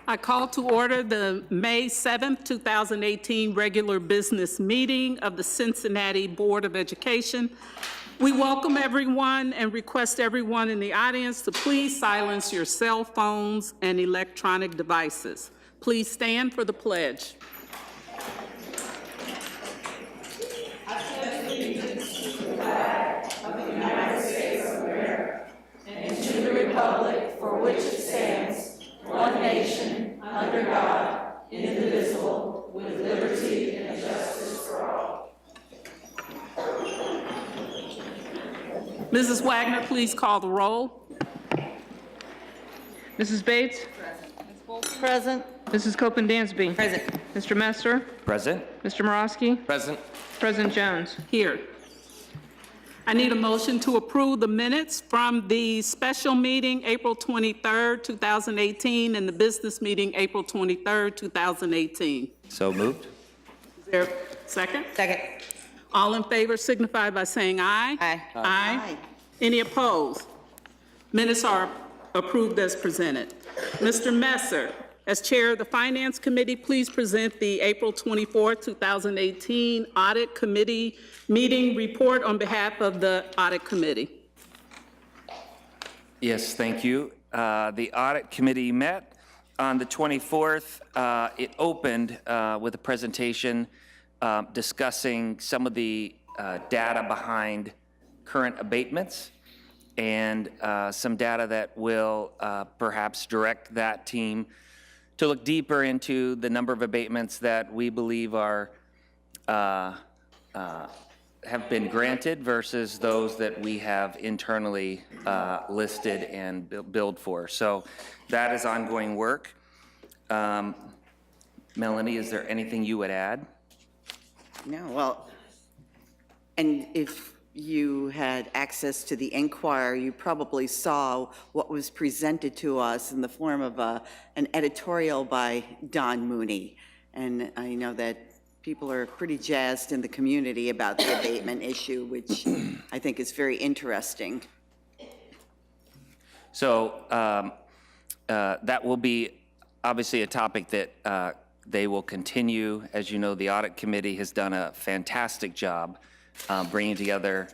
I call to order the May 7th, 2018 regular business meeting of the Cincinnati Board of Education. We welcome everyone and request everyone in the audience to please silence your cell phones and electronic devices. Please stand for the pledge. I pledge allegiance to the flag of the United States of America and to the republic for which it stands, one nation, under God, indivisible, with liberty and justice for all. Mrs. Wagner, please call the roll. Mrs. Bates? Present. Ms. Bolton? Present. Mrs. Copeland-Dansby? Present. Mr. Messer? Present. Mr. Morosky? Present. President Jones? Here. I need a motion to approve the minutes from the special meeting April 23rd, 2018, and the business meeting April 23rd, 2018. So moved. Is there a second? Second. All in favor signify by saying aye. Aye. Aye. Any opposed? Minutes are approved as presented. Mr. Messer, as Chair of the Finance Committee, please present the April 24th, 2018 Audit Committee meeting report on behalf of the Audit Committee. Yes, thank you. The Audit Committee met on the 24th. It opened with a presentation discussing some of the data behind current abatements and some data that will perhaps direct that team to look deeper into the number of abatements that we believe are have been granted versus those that we have internally listed and billed for. So that is ongoing work. Melanie, is there anything you would add? No, well, and if you had access to the Enquirer, you probably saw what was presented to us in the form of an editorial by Don Mooney. And I know that people are pretty jazzed in the community about the abatement issue, which I think is very interesting. So that will be obviously a topic that they will continue. As you know, the Audit Committee has done a fantastic job bringing together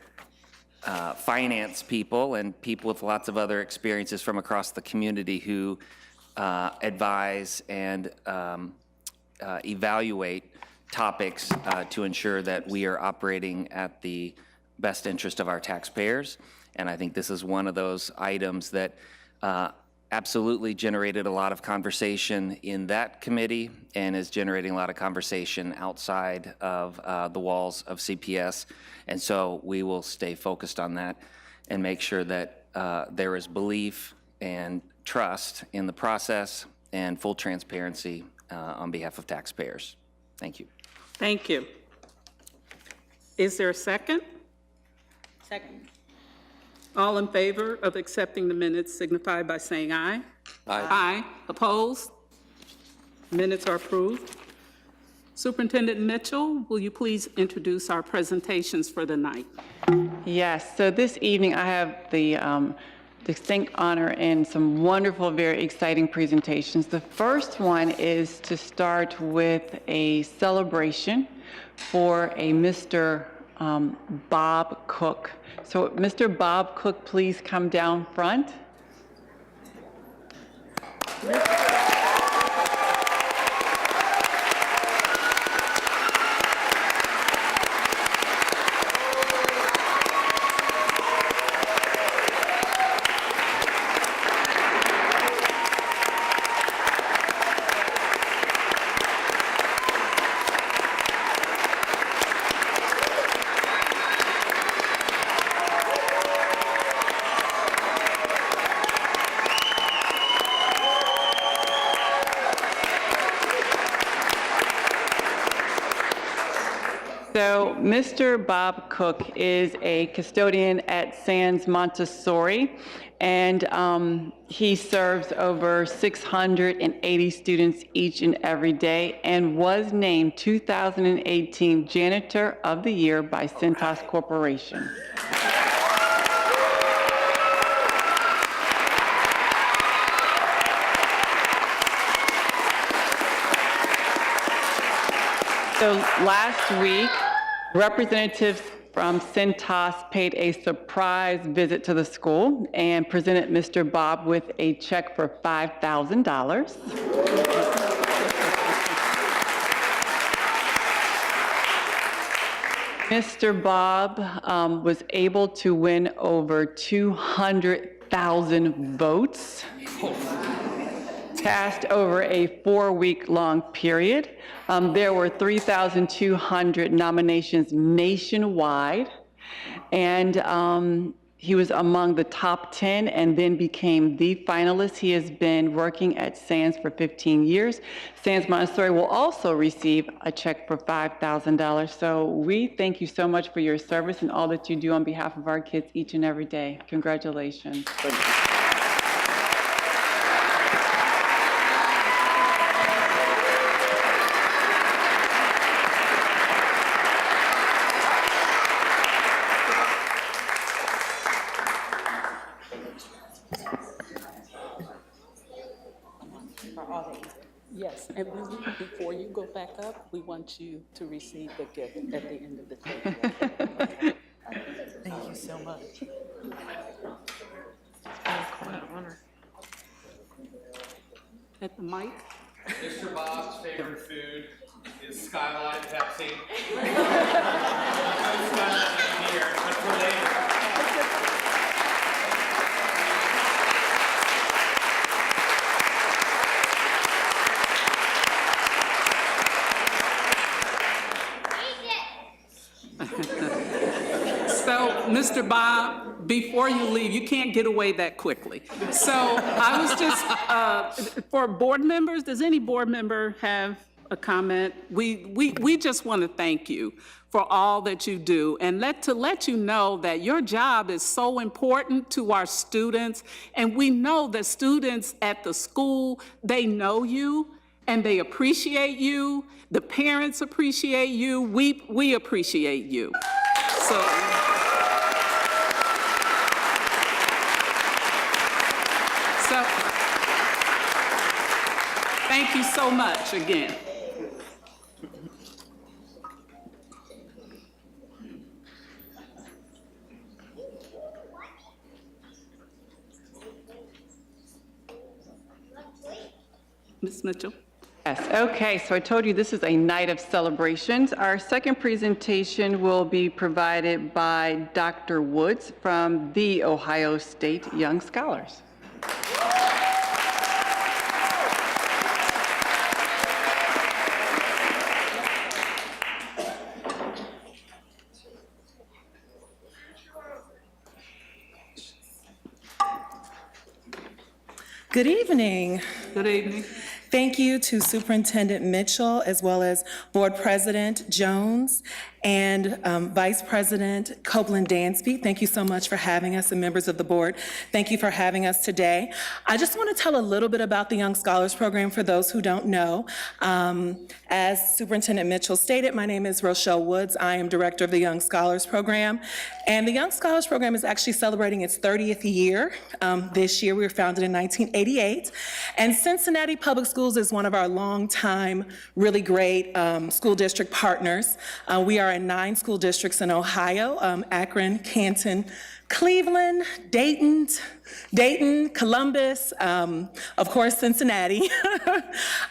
finance people and people with lots of other experiences from across the community who advise and evaluate topics to ensure that we are operating at the best interest of our taxpayers. And I think this is one of those items that absolutely generated a lot of conversation in that committee and is generating a lot of conversation outside of the walls of CPS. And so we will stay focused on that and make sure that there is belief and trust in the process and full transparency on behalf of taxpayers. Thank you. Thank you. Is there a second? Second. All in favor of accepting the minutes signify by saying aye. Aye. Aye. Opposed? Minutes are approved. Superintendent Mitchell, will you please introduce our presentations for the night? Yes, so this evening I have the distinct honor and some wonderful, very exciting presentations. The first one is to start with a celebration for a Mr. Bob Cook. So Mr. Bob Cook, please come down front. So Mr. Bob Cook is a custodian at Sands Montessori, and he serves over 680 students each and every day and was named 2018 Janitor of the Year by Cintas Corporation. So last week, representatives from Cintas paid a surprise visit to the school and presented Mr. Bob with a check for $5,000. Mr. Bob was able to win over 200,000 votes, cast over a 4-week-long period. There were 3,200 nominations nationwide, and he was among the top 10 and then became the finalist. He has been working at Sands for 15 years. Sands Montessori will also receive a check for $5,000. So we thank you so much for your service and all that you do on behalf of our kids each and every day. Congratulations. Thank you. Yes, and before you go back up, we want you to receive the gift at the end of the table. Thank you so much. At the mic. Mr. Bob's favorite food is Skyline Pepsi. Skyline here, but for later. So, Mr. Bob, before you leave, you can't get away that quickly. So I was just, for board members, does any board member have a comment? We just want to thank you for all that you do and to let you know that your job is so important to our students. And we know that students at the school, they know you and they appreciate you. The parents appreciate you. We appreciate you. So. Thank you so much again. Ms. Mitchell. Yes, okay, so I told you this is a night of celebrations. Our second presentation will be provided by Dr. Woods from the Ohio State Young Scholars. Good evening. Good evening. Thank you to Superintendent Mitchell, as well as Board President Jones and Vice President Copeland-Dansby. Thank you so much for having us, and members of the board, thank you for having us today. I just want to tell a little bit about the Young Scholars Program for those who don't know. As Superintendent Mitchell stated, my name is Rochelle Woods. I am Director of the Young Scholars Program, and the Young Scholars Program is actually celebrating its 30th year. This year, we were founded in 1988, and Cincinnati Public Schools is one of our longtime, really great school district partners. We are in 9 school districts in Ohio: Akron, Canton, Cleveland, Dayton, Columbus, of course, Cincinnati,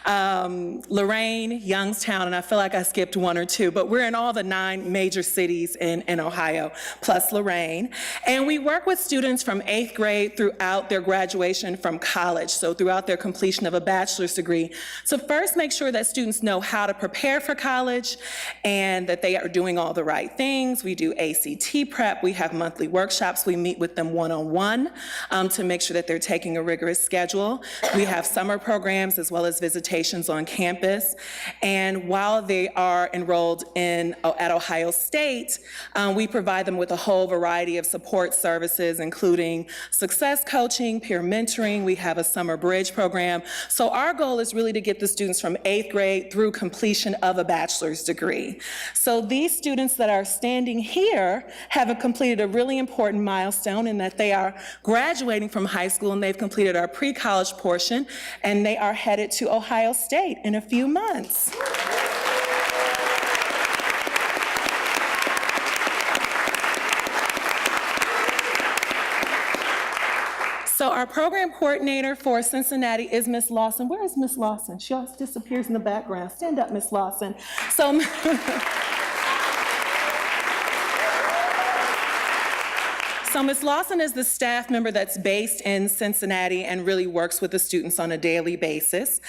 Lorraine, Youngstown, and I feel like I skipped 1 or 2, but we're in all the 9 major cities in Ohio, plus Lorraine. And we work with students from 8th grade throughout their graduation from college, so throughout their completion of a bachelor's degree. So first, make sure that students know how to prepare for college and that they are doing all the right things. We do ACT prep. We have monthly workshops. We meet with them one-on-one to make sure that they're taking a rigorous schedule. We have summer programs as well as visitations on campus. And while they are enrolled at Ohio State, we provide them with a whole variety of support services, including success coaching, peer mentoring. We have a summer bridge program. So our goal is really to get the students from 8th grade through completion of a bachelor's degree. So these students that are standing here have completed a really important milestone in that they are graduating from high school, and they've completed our pre-college portion, and they are headed to Ohio State in a few months. So our program coordinator for Cincinnati is Miss Lawson. Where is Miss Lawson? She always disappears in the background. Stand up, Miss Lawson. So Ms. Lawson is the staff member that's based in Cincinnati and really works with the students on a daily basis.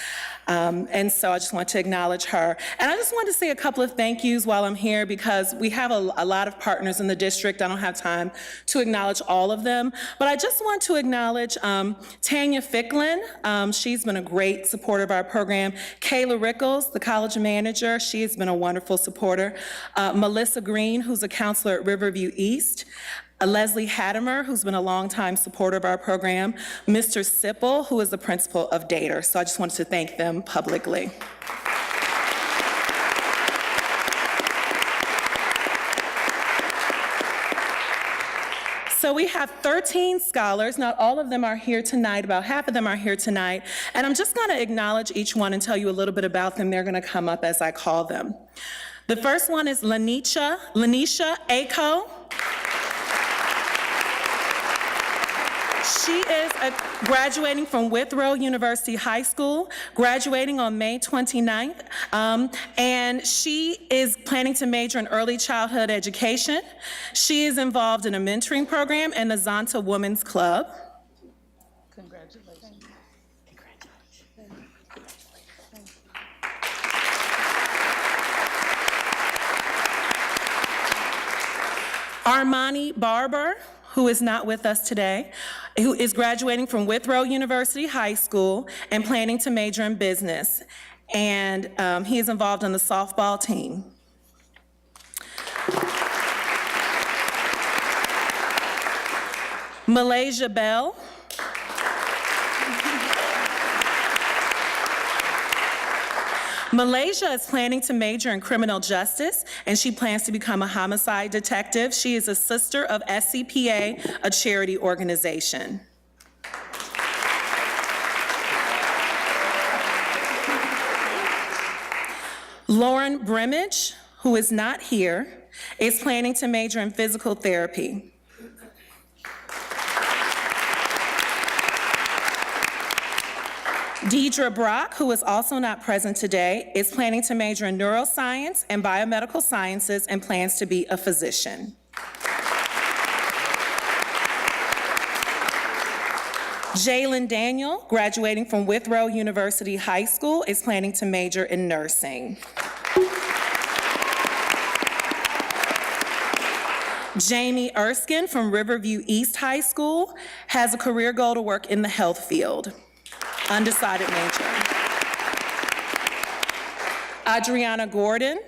And so I just want to acknowledge her. And I just want to say a couple of thank yous while I'm here, because we have a lot of partners in the district. I don't have time to acknowledge all of them, but I just want to acknowledge Tanya Ficklin. She's been a great supporter of our program. Kayla Rickles, the college manager, she has been a wonderful supporter. Melissa Green, who's a counselor at Riverview East. Leslie Hattemer, who's been a longtime supporter of our program, Mr. Sipple, who is the principal of Dater. So I just wanted to thank them publicly. So we have 13 scholars. Not all of them are here tonight. About half of them are here tonight. And I'm just going to acknowledge each one and tell you a little bit about them. They're going to come up as I call them. The first one is Lanisha Ako. She is graduating from Withrow University High School, graduating on May 29th, and she is planning to major in early childhood education. She is involved in a mentoring program and the Zonta Women's Club. Congratulations. Armani Barber, who is not with us today, who is graduating from Withrow University High School and planning to major in business. And he is involved in the softball team. Malaysia Bell. Malaysia is planning to major in criminal justice, and she plans to become a homicide detective. She is a sister of SCPA, a charity organization. Lauren Brimage, who is not here, is planning to major in physical therapy. Deidre Brock, who is also not present today, is planning to major in neuroscience and biomedical sciences and plans to be a physician. Jalen Daniel, graduating from Withrow University High School, is planning to major in nursing. Jamie Erskine from Riverview East High School has a career goal to work in the health field. Undecided major. Adriana Gordon.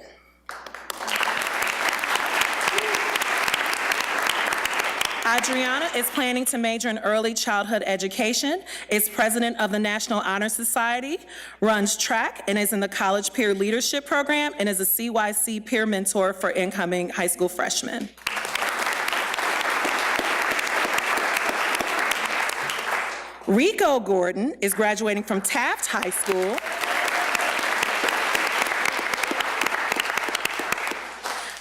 Adriana is planning to major in early childhood education, is president of the National Honor Society, runs track, and is in the College Peer Leadership Program, and is a CYC peer mentor for incoming high school freshmen. Rico Gordon is graduating from Taft High School.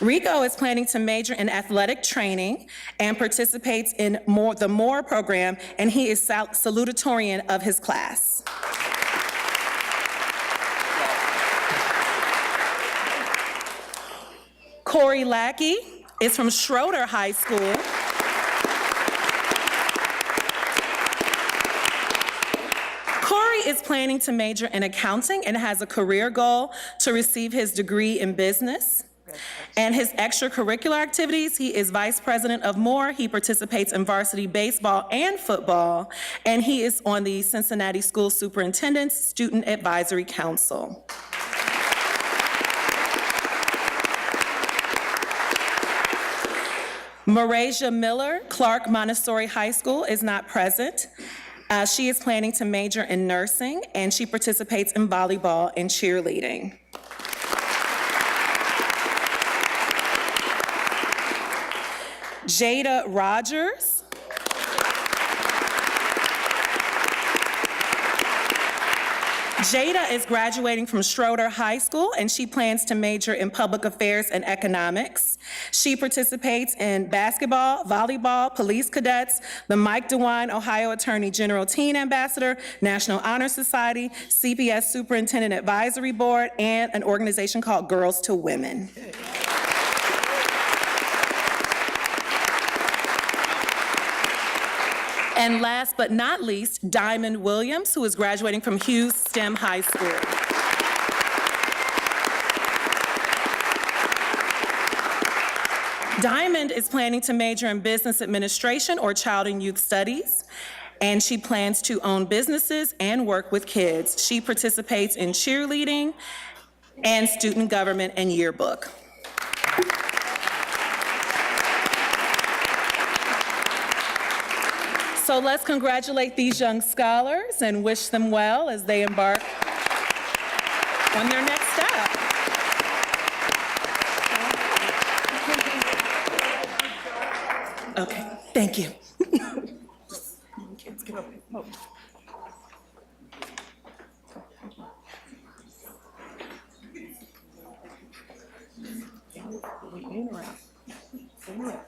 Rico is planning to major in athletic training and participates in the MORE program, and he is salutatorian of his class. Corey Lackey is from Schroeder High School. Corey is planning to major in accounting and has a career goal to receive his degree in business. And his extracurricular activities, he is vice president of MORE. He participates in varsity baseball and football, and he is on the Cincinnati School Superintendent's Student Advisory Council. Marasia Miller, Clark Montessori High School, is not present. She is planning to major in nursing, and she participates in volleyball and cheerleading. Jada Rogers. Jada is graduating from Schroeder High School, and she plans to major in public affairs and economics. She participates in basketball, volleyball, police cadets, the Mike DeWine Ohio Attorney General Teen Ambassador, National Honor Society, CPS Superintendent Advisory Board, and an organization called Girls to Women. And last but not least, Diamond Williams, who is graduating from Hughes STEM High School. Diamond is planning to major in business administration or child and youth studies, and she plans to own businesses and work with kids. She participates in cheerleading and student government and yearbook. So let's congratulate these young scholars and wish them well as they embark on their next step. Okay, thank you. Kids, get over here. Oh. In or out? In or out?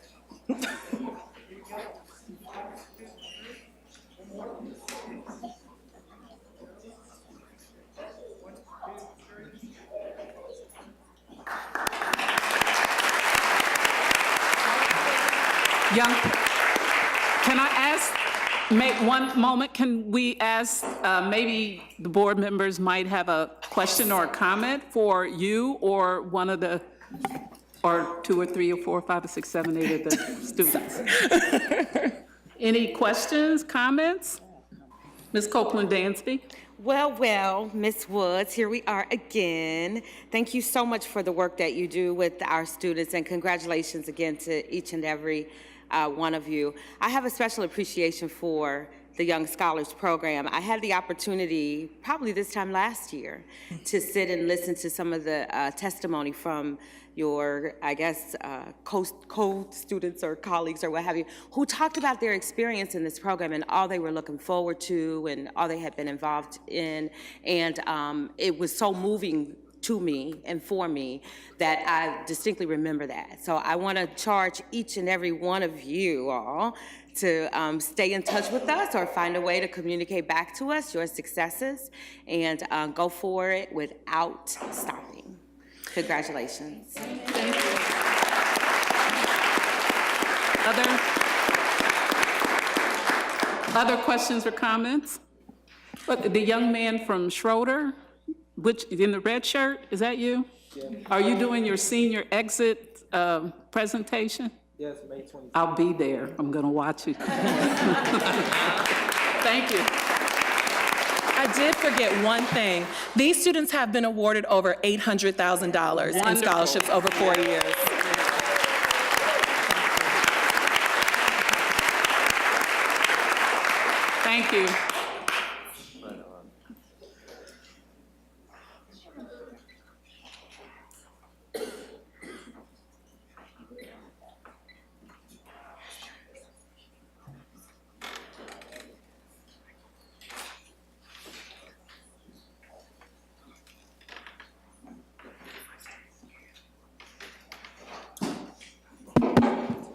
Young, can I ask, one moment, can we ask, maybe the board members might have a question or a comment for you or one of the, or 2 or 3 or 4 or 5 or 6, 7, 8 of the students? Any questions, comments? Ms. Copeland Dansby? Well, Ms. Woods, here we are again. Thank you so much for the work that you do with our students, and congratulations again to each and every one of you. I have a special appreciation for the Young Scholars Program. I had the opportunity, probably this time last year, to sit and listen to some of the testimony from your, I guess, co-students or colleagues or what have you, who talked about their experience in this program and all they were looking forward to and all they had been involved in. And it was so moving to me and for me that I distinctly remember that. So I want to charge each and every one of you all to stay in touch with us or find a way to communicate back to us your successes and go for it without stopping. Congratulations. Thank you. Other questions or comments? But the young man from Schroeder, which in the red shirt, is that you? Yeah. Are you doing your senior exit presentation? Yes, May 20th. I'll be there. I'm going to watch you. Thank you. I did forget one thing. These students have been awarded over $800,000 in Wonderful. scholarships over 4 years. Thank you.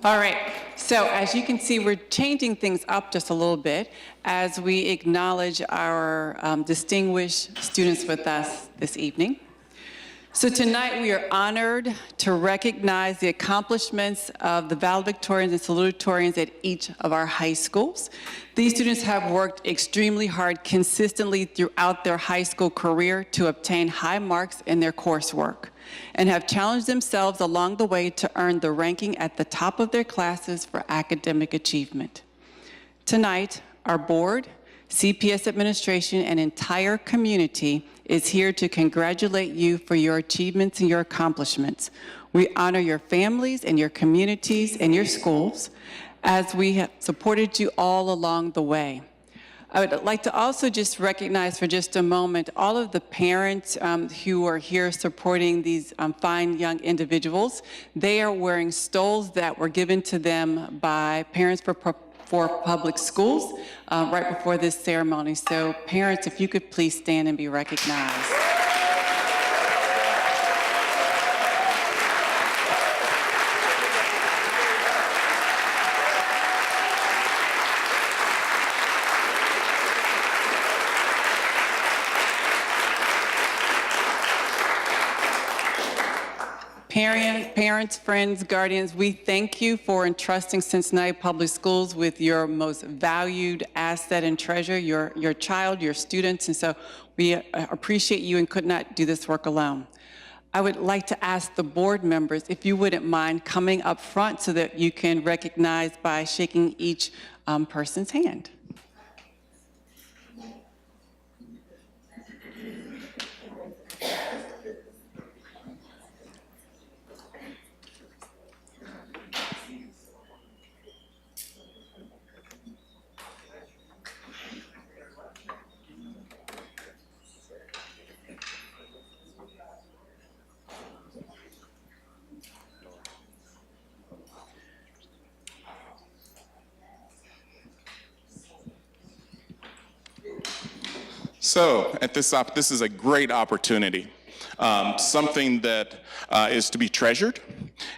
All right, so as you can see, we're changing things up just a little bit as we acknowledge our distinguished students with us this evening. So tonight we are honored to recognize the accomplishments of the valedictorians and salutatorians at each of our high schools. These students have worked extremely hard consistently throughout their high school career to obtain high marks in their coursework and have challenged themselves along the way to earn the ranking at the top of their classes for academic achievement. Tonight, our board, CPS administration, and entire community is here to congratulate you for your achievements and your accomplishments. We honor your families and your communities and your schools as we have supported you all along the way. I would like to also just recognize for just a moment all of the parents who are here supporting these fine young individuals. They are wearing stoles that were given to them by Parents for Public Schools right before this ceremony. So parents, if you could please stand and be recognized. Parents, friends, guardians, we thank you for entrusting Cincinnati Public Schools with your most valued asset and treasure, your child, your students, and so we appreciate you and could not do this work alone. I would like to ask the board members if you wouldn't mind coming up front so that you can recognize by shaking each person's hand. So this is a great opportunity, something that is to be treasured,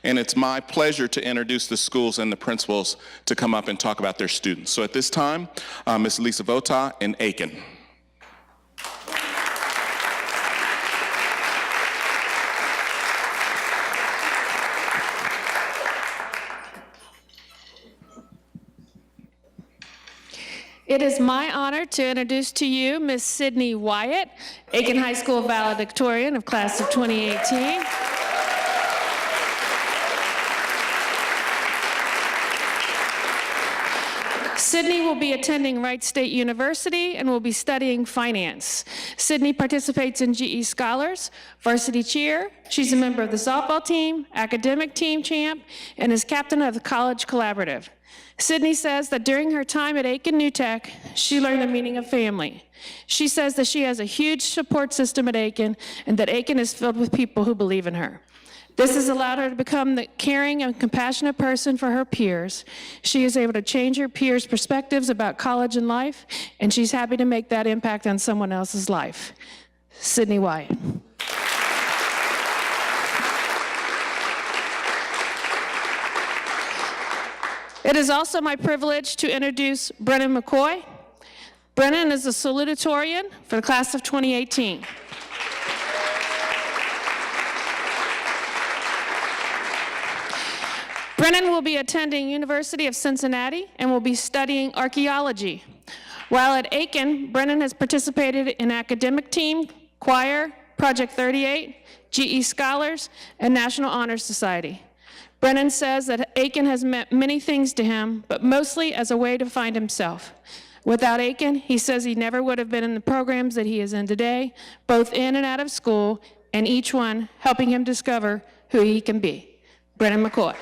and it's my pleasure to introduce the schools and the principals to come up and talk about their students. So at this time, Ms. Lisa Vota in Aiken. It is my honor to introduce to you Ms. Sydney Wyatt, Aiken High School valedictorian of class of 2018. Sydney will be attending Wright State University and will be studying finance. Sydney participates in GE Scholars, varsity cheer. She's a member of the softball team, academic team champ, and is captain of the college collaborative. Sydney says that during her time at Aiken New Tech, she learned the meaning of family. She says that she has a huge support system at Aiken and that Aiken is filled with people who believe in her. This has allowed her to become the caring and compassionate person for her peers. She is able to change her peers' perspectives about college and life, and she's happy to make that impact on someone else's life. Sydney Wyatt. It is also my privilege to introduce Brennan McCoy. Brennan is a salutatorian for the class of 2018. Brennan will be attending University of Cincinnati and will be studying archaeology. While at Aiken, Brennan has participated in academic team, choir, Project 38, GE Scholars, and National Honor Society. Brennan says that Aiken has meant many things to him, but mostly as a way to find himself. Without Aiken, he says he never would have been in the programs that he is in today, both in and out of school, and each one helping him discover who he can be. Brennan McCoy.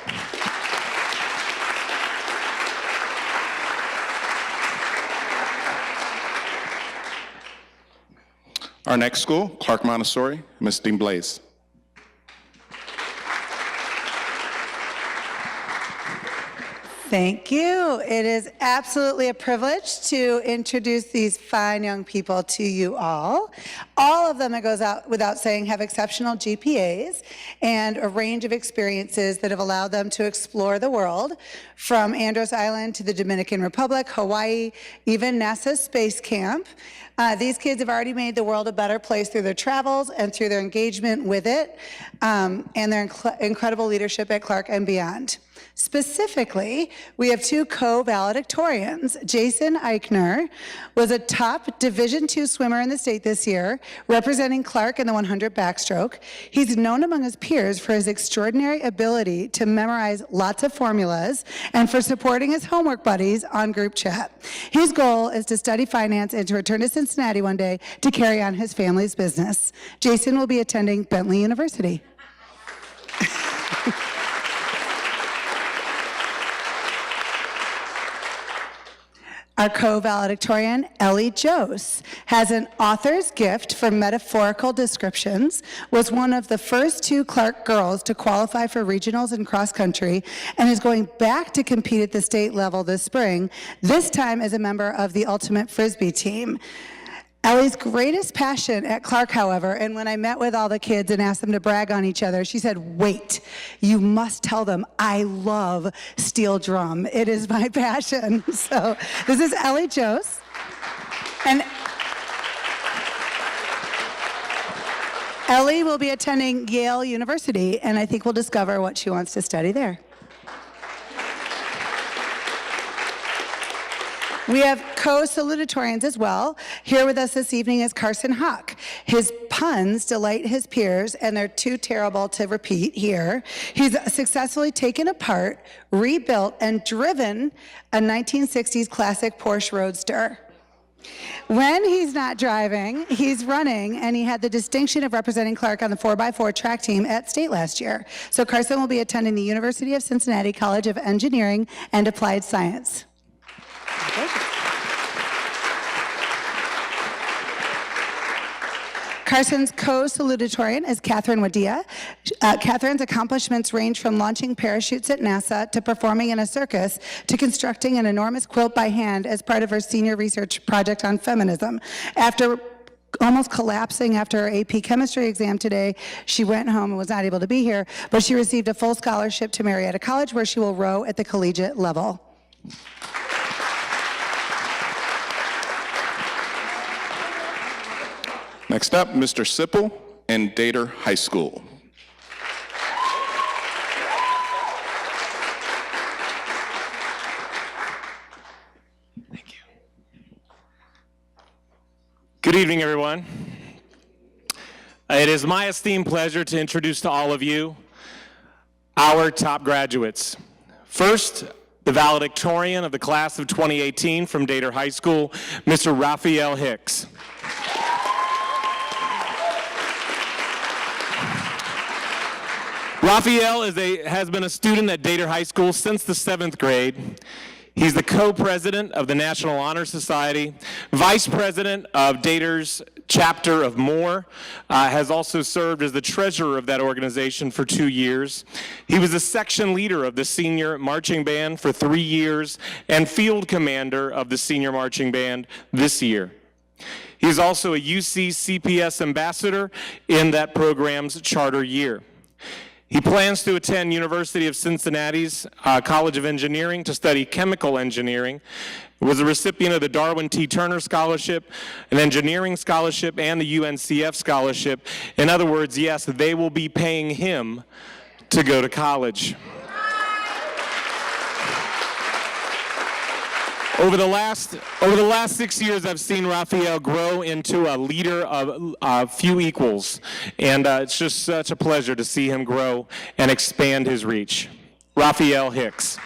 Our next school, Clark Montessori, Ms. Dean Blaze. Thank you. It is absolutely a privilege to introduce these fine young people to you all. All of them, it goes out without saying, have exceptional GPAs and a range of experiences that have allowed them to explore the world, from Andros Island to the Dominican Republic, Hawaii, even NASA's Space Camp. These kids have already made the world a better place through their travels and through their engagement with it, and their incredible leadership at Clark and beyond. Specifically, we have two co-valedictorians. Jason Eichner was a top Division II swimmer in the state this year, representing Clark in the 100 backstroke. He's known among his peers for his extraordinary ability to memorize lots of formulas and for supporting his homework buddies on group chat. His goal is to study finance and to return to Cincinnati one day to carry on his family's business. Jason will be attending Bentley University. Our co-valedictorian, Ellie Jose, has an author's gift for metaphorical descriptions, was one of the first two Clark girls to qualify for regionals and cross country, and is going back to compete at the state level this spring, this time as a member of the Ultimate Frisbee team. Ellie's greatest passion at Clark, however, and when I met with all the kids and asked them to brag on each other, she said, wait, you must tell them I love steel drum. It is my passion. So this is Ellie Jose. And Ellie will be attending Yale University, and I think we'll discover what she wants to study there. We have co-salutatorians as well. Here with us this evening is Carson Hawk. His puns delight his peers, and they're too terrible to repeat here. He's successfully taken apart, rebuilt, and driven a 1960s classic Porsche Roadster. When he's not driving, he's running, and he had the distinction of representing Clark on the 4x4 track team at state last year. So Carson will be attending the University of Cincinnati College of Engineering and Applied Science. Carson's co-salutatorian is Catherine Wadia. Catherine's accomplishments range from launching parachutes at NASA to performing in a circus to constructing an enormous quilt by hand as part of her senior research project on feminism. After almost collapsing after her AP chemistry exam today, she went home and was not able to be here, but she received a full scholarship to Marietta College, where she will row at the collegiate level. Next up, Mr. Sipple and Dater High School. Thank you. Good evening, everyone. It is my esteemed pleasure to introduce to all of you our top graduates. First, the valedictorian of the class of 2018 from Dater High School, Mr. Raphael Hicks. Raphael has been a student at Dater High School since the 7th grade. He's the co-president of the National Honor Society, vice president of Dater's chapter of MORE, has also served as the treasurer of that organization for 2 years. He was the section leader of the senior marching band for 3 years and field commander of the senior marching band this year. He's also a UC CPS ambassador in that program's charter year. He plans to attend University of Cincinnati's College of Engineering to study chemical engineering. Was a recipient of the Darwin T. Turner Scholarship, an engineering scholarship, and the UNCF scholarship. In other words, yes, they will be paying him to go to college. Over the last 6 years, I've seen Raphael grow into a leader of few equals, and it's just such a pleasure to see him grow and expand his reach. Raphael Hicks.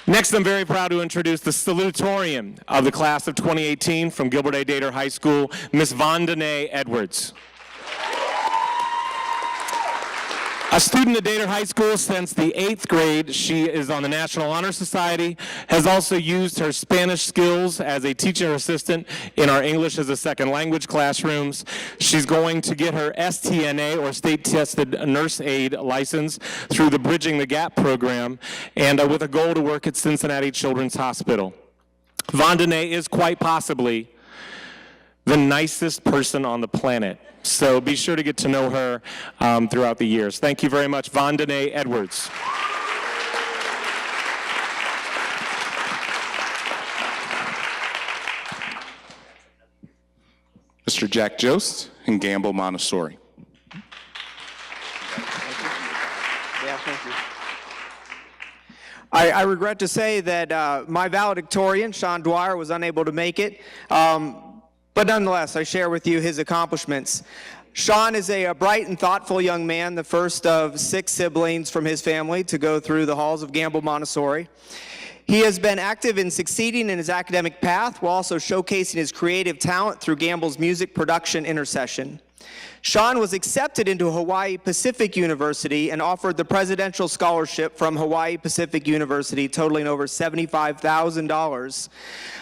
Next, I'm very proud to introduce the salutatorian of the class of 2018 from Gilbert A. Dater High School, Miss Vandanae Edwards. A student at Dater High School since the 8th grade, she is on the National Honor Society, has also used her Spanish skills as a teacher assistant in our English as a second language classrooms. She's going to get her STNA, or State Tested Nurse Aide license, through the Bridging the Gap program, and with a goal to work at Cincinnati Children's Hospital. Vandanae is quite possibly the nicest person on the planet. So be sure to get to know her throughout the years. Thank you very much, Vandanae Edwards. Mr. Jack Jost and Gamble Montessori. Yeah, thank you. I regret to say that my valedictorian, Sean Dwyer, was unable to make it. But nonetheless, I share with you his accomplishments. Sean is a bright and thoughtful young man, the first of 6 siblings from his family to go through the halls of Gamble Montessori. He has been active in succeeding in his academic path while also showcasing his creative talent through Gamble's music production intercession. Sean was accepted into Hawaii Pacific University and offered the presidential scholarship from Hawaii Pacific University totaling over $75,000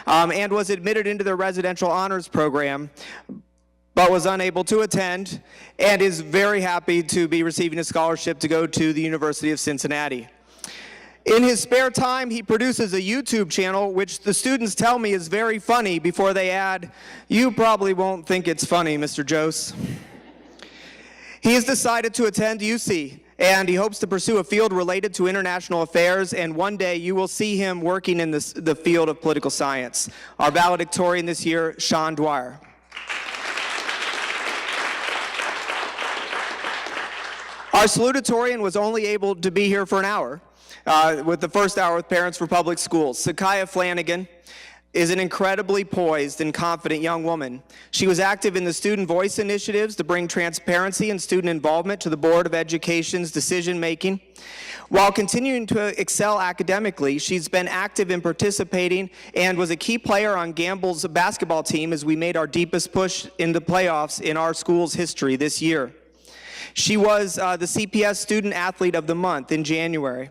and was admitted into their residential honors program, but was unable to attend and is very happy to be receiving a scholarship to go to the University of Cincinnati. In his spare time, he produces a YouTube channel, which the students tell me is very funny before they add, "You probably won't think it's funny, Mr. Jose." He has decided to attend UC, and he hopes to pursue a field related to international affairs, and one day you will see him working in the field of political science. Our valedictorian this year, Sean Dwyer. Our salutatorian was only able to be here for an hour, with the first hour with Parents for Public Schools. Sakaya Flanagan is an incredibly poised and confident young woman. She was active in the student voice initiatives to bring transparency and student involvement to the Board of Education's decision-making. While continuing to excel academically, she's been active in participating and was a key player on Gamble's basketball team as we made our deepest push in the playoffs in our school's history this year. She was the CPS Student Athlete of the Month in January.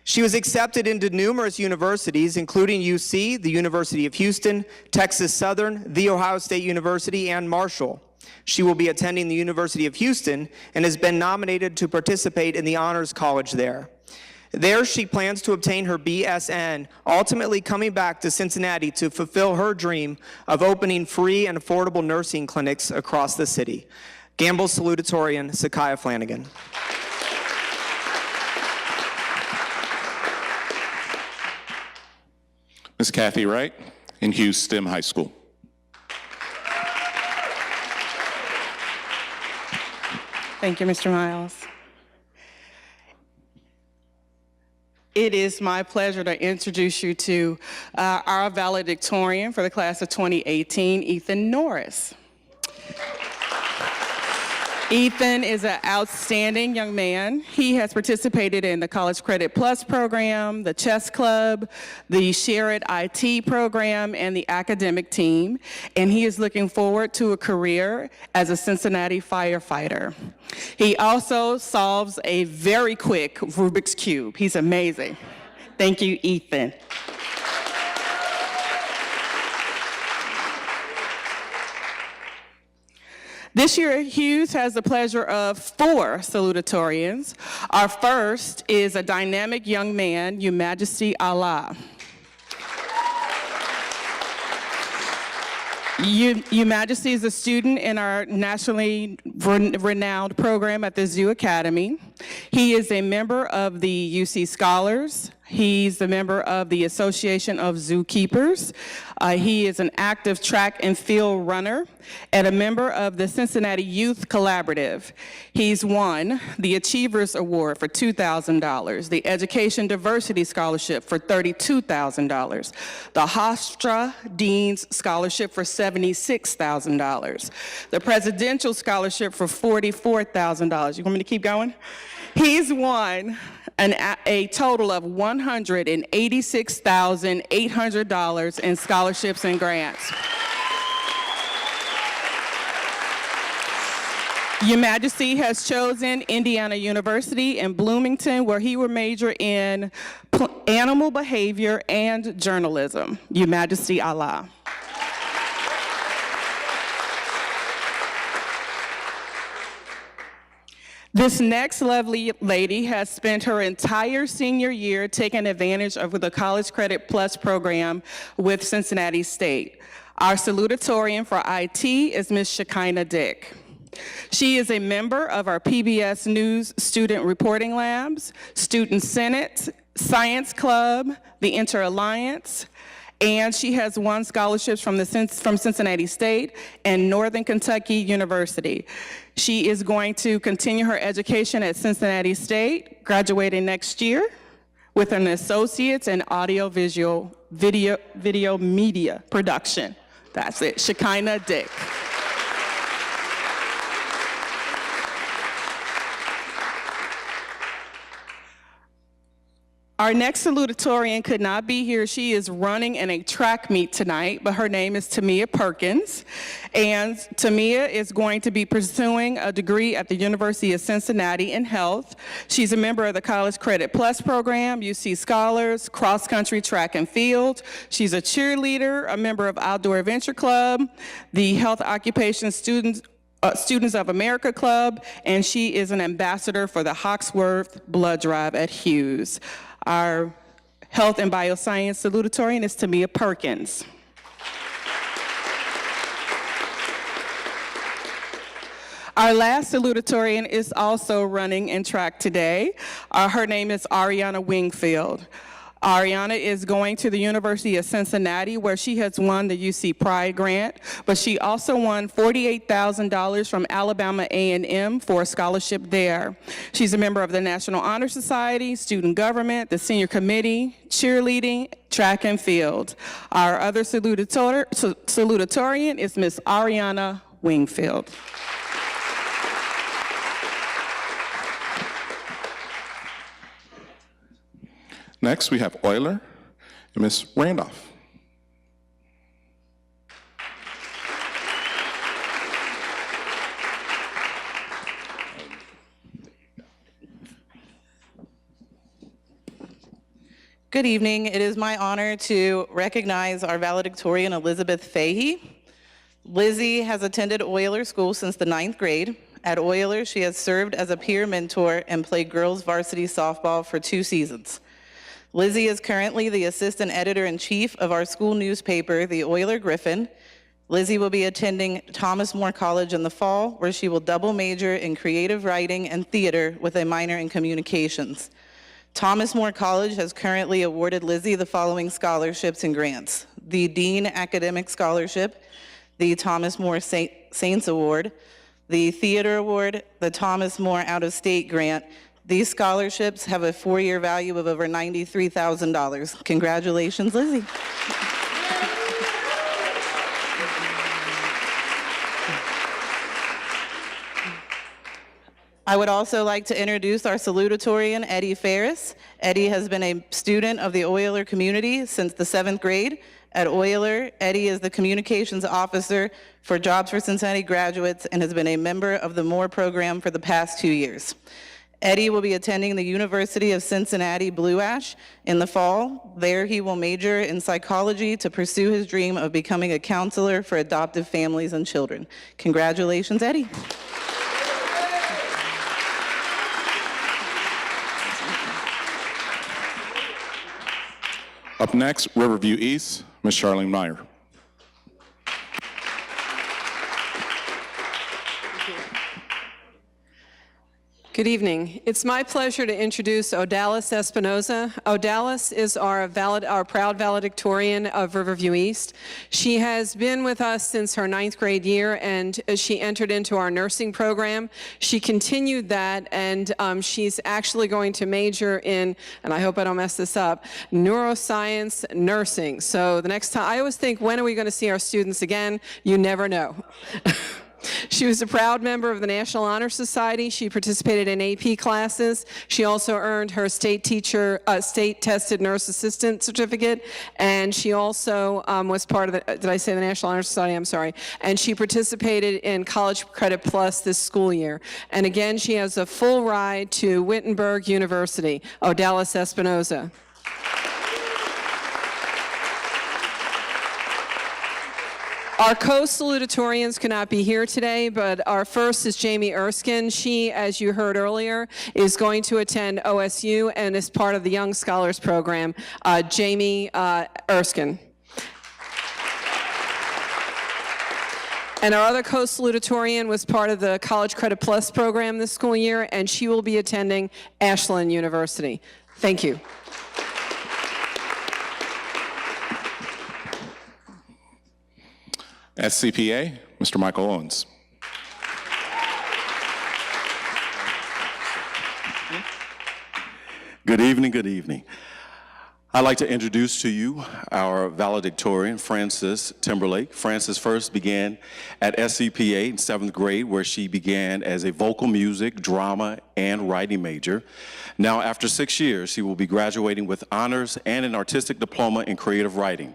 She was accepted into numerous universities, including UC, the University of Houston, Texas Southern, The Ohio State University, and Marshall. She will be attending the University of Houston and has been nominated to participate in the Honors College there. There, she plans to obtain her BSN, ultimately coming back to Cincinnati to fulfill her dream of opening free and affordable nursing clinics across the city. Gamble salutatorian, Sakaya Flanagan. Ms. Kathy Wright in Hughes STEM High School. Thank you, Mr. Miles. It is my pleasure to introduce you to our valedictorian for the class of 2018, Ethan Norris. Ethan is an outstanding young man. He has participated in the College Credit Plus program, the chess club, the Share It IT program, and the academic team. And he is looking forward to a career as a Cincinnati firefighter. He also solves a very quick Rubik's Cube. He's amazing. Thank you, Ethan. This year, Hughes has the pleasure of 4 salutatorians. Our first is a dynamic young man, Your Majesty Allah. Your Majesty is a student in our nationally renowned program at the Zoo Academy. He is a member of the UC Scholars. He's a member of the Association of Zookeepers. He is an active track and field runner and a member of the Cincinnati Youth Collaborative. He's won the Achievers Award for $2,000, the Education Diversity Scholarship for $32,000, the Hofstra Dean's Scholarship for $76,000, the Presidential Scholarship for $44,000. You want me to keep going? He's won a total of $186,800 in scholarships and grants. Your Majesty has chosen Indiana University in Bloomington, where he will major in animal behavior and journalism. Your Majesty, Allah. This next lovely lady has spent her entire senior year taking advantage of the College Credit Plus program with Cincinnati State. Our salutatorian for IT is Ms. Shekinah Dick. She is a member of our PBS News Student Reporting Labs, Student Senate, Science Club, the Inter-Alliance, and she has won scholarships from Cincinnati State and Northern Kentucky University. She is going to continue her education at Cincinnati State, graduating next year with an associate's in audio-visual video media production. That's it, Shekinah Dick. Our next salutatorian could not be here. She is running in a track meet tonight, but her name is Tamia Perkins. And Tamia is going to be pursuing a degree at the University of Cincinnati in health. She's a member of the College Credit Plus program, UC Scholars, cross country, track and field. She's a cheerleader, a member of Outdoor Adventure Club, the Health Occupation Students of America Club, and she is an ambassador for the Hawksworth Blood Drive at Hughes. Our Health and Bioscience salutatorian is Tamia Perkins. Our last salutatorian is also running in track today. Her name is Ariana Wingfield. Ariana is going to the University of Cincinnati, where she has won the UC Pride Grant, but she also won $48,000 from Alabama A&M for a scholarship there. She's a member of the National Honor Society, Student Government, the Senior Committee, cheerleading, track and field. Our other salutatorian is Miss Ariana Wingfield. Next, we have Euler and Ms. Randolph. Good evening. It is my honor to recognize our valedictorian, Elizabeth Fahey. Lizzie has attended Euler School since the 9th grade. At Euler, she has served as a peer mentor and played girls varsity softball for 2 seasons. Lizzie is currently the assistant editor-in-chief of our school newspaper, the Euler Griffin. Lizzie will be attending Thomas More College in the fall, where she will double major in creative writing and theater with a minor in communications. Thomas More College has currently awarded Lizzie the following scholarships and grants: the Dean Academic Scholarship, the Thomas More Saints Award, the Theater Award, the Thomas More Out-of-State Grant. These scholarships have a 4-year value of over $93,000. Congratulations, Lizzie. I would also like to introduce our salutatorian, Eddie Ferris. Eddie has been a student of the Euler community since the 7th grade. At Euler, Eddie is the communications officer for Jobs for Cincinnati graduates and has been a member of the MORE program for the past 2 years. Eddie will be attending the University of Cincinnati Blue Ash in the fall. There he will major in psychology to pursue his dream of becoming a counselor for adoptive families and children. Congratulations, Eddie. Up next, Riverview East, Ms. Charlene Meyer. Good evening. It's my pleasure to introduce Odalis Espinoza. Odalis is our proud valedictorian of Riverview East. She has been with us since her 9th grade year, and she entered into our nursing program. She continued that, and she's actually going to major in, and I hope I don't mess this up, neuroscience nursing. So the next time, I always think, when are we going to see our students again? You never know. She was a proud member of the National Honor Society. She participated in AP classes. She also earned her state tested nurse assistant certificate, and she also was part of the, did I say the National Honor Society? I'm sorry. And she participated in College Credit Plus this school year. And again, she has a full ride to Wittenberg University. Odalis Espinoza. Our co-salutatorians could not be here today, but our first is Jamie Erskine. She, as you heard earlier, is going to attend OSU and is part of the Young Scholars Program. Jamie Erskine. And our other co-salutatorian was part of the College Credit Plus program this school year, and she will be attending Ashland University. Thank you. At CPA, Mr. Michael Owens. Good evening, good evening. I'd like to introduce to you our valedictorian, Frances Timberlake. Frances first began at SCPA in 7th grade, where she began as a vocal music, drama, and writing major. Now, after 6 years, she will be graduating with honors and an artistic diploma in creative writing.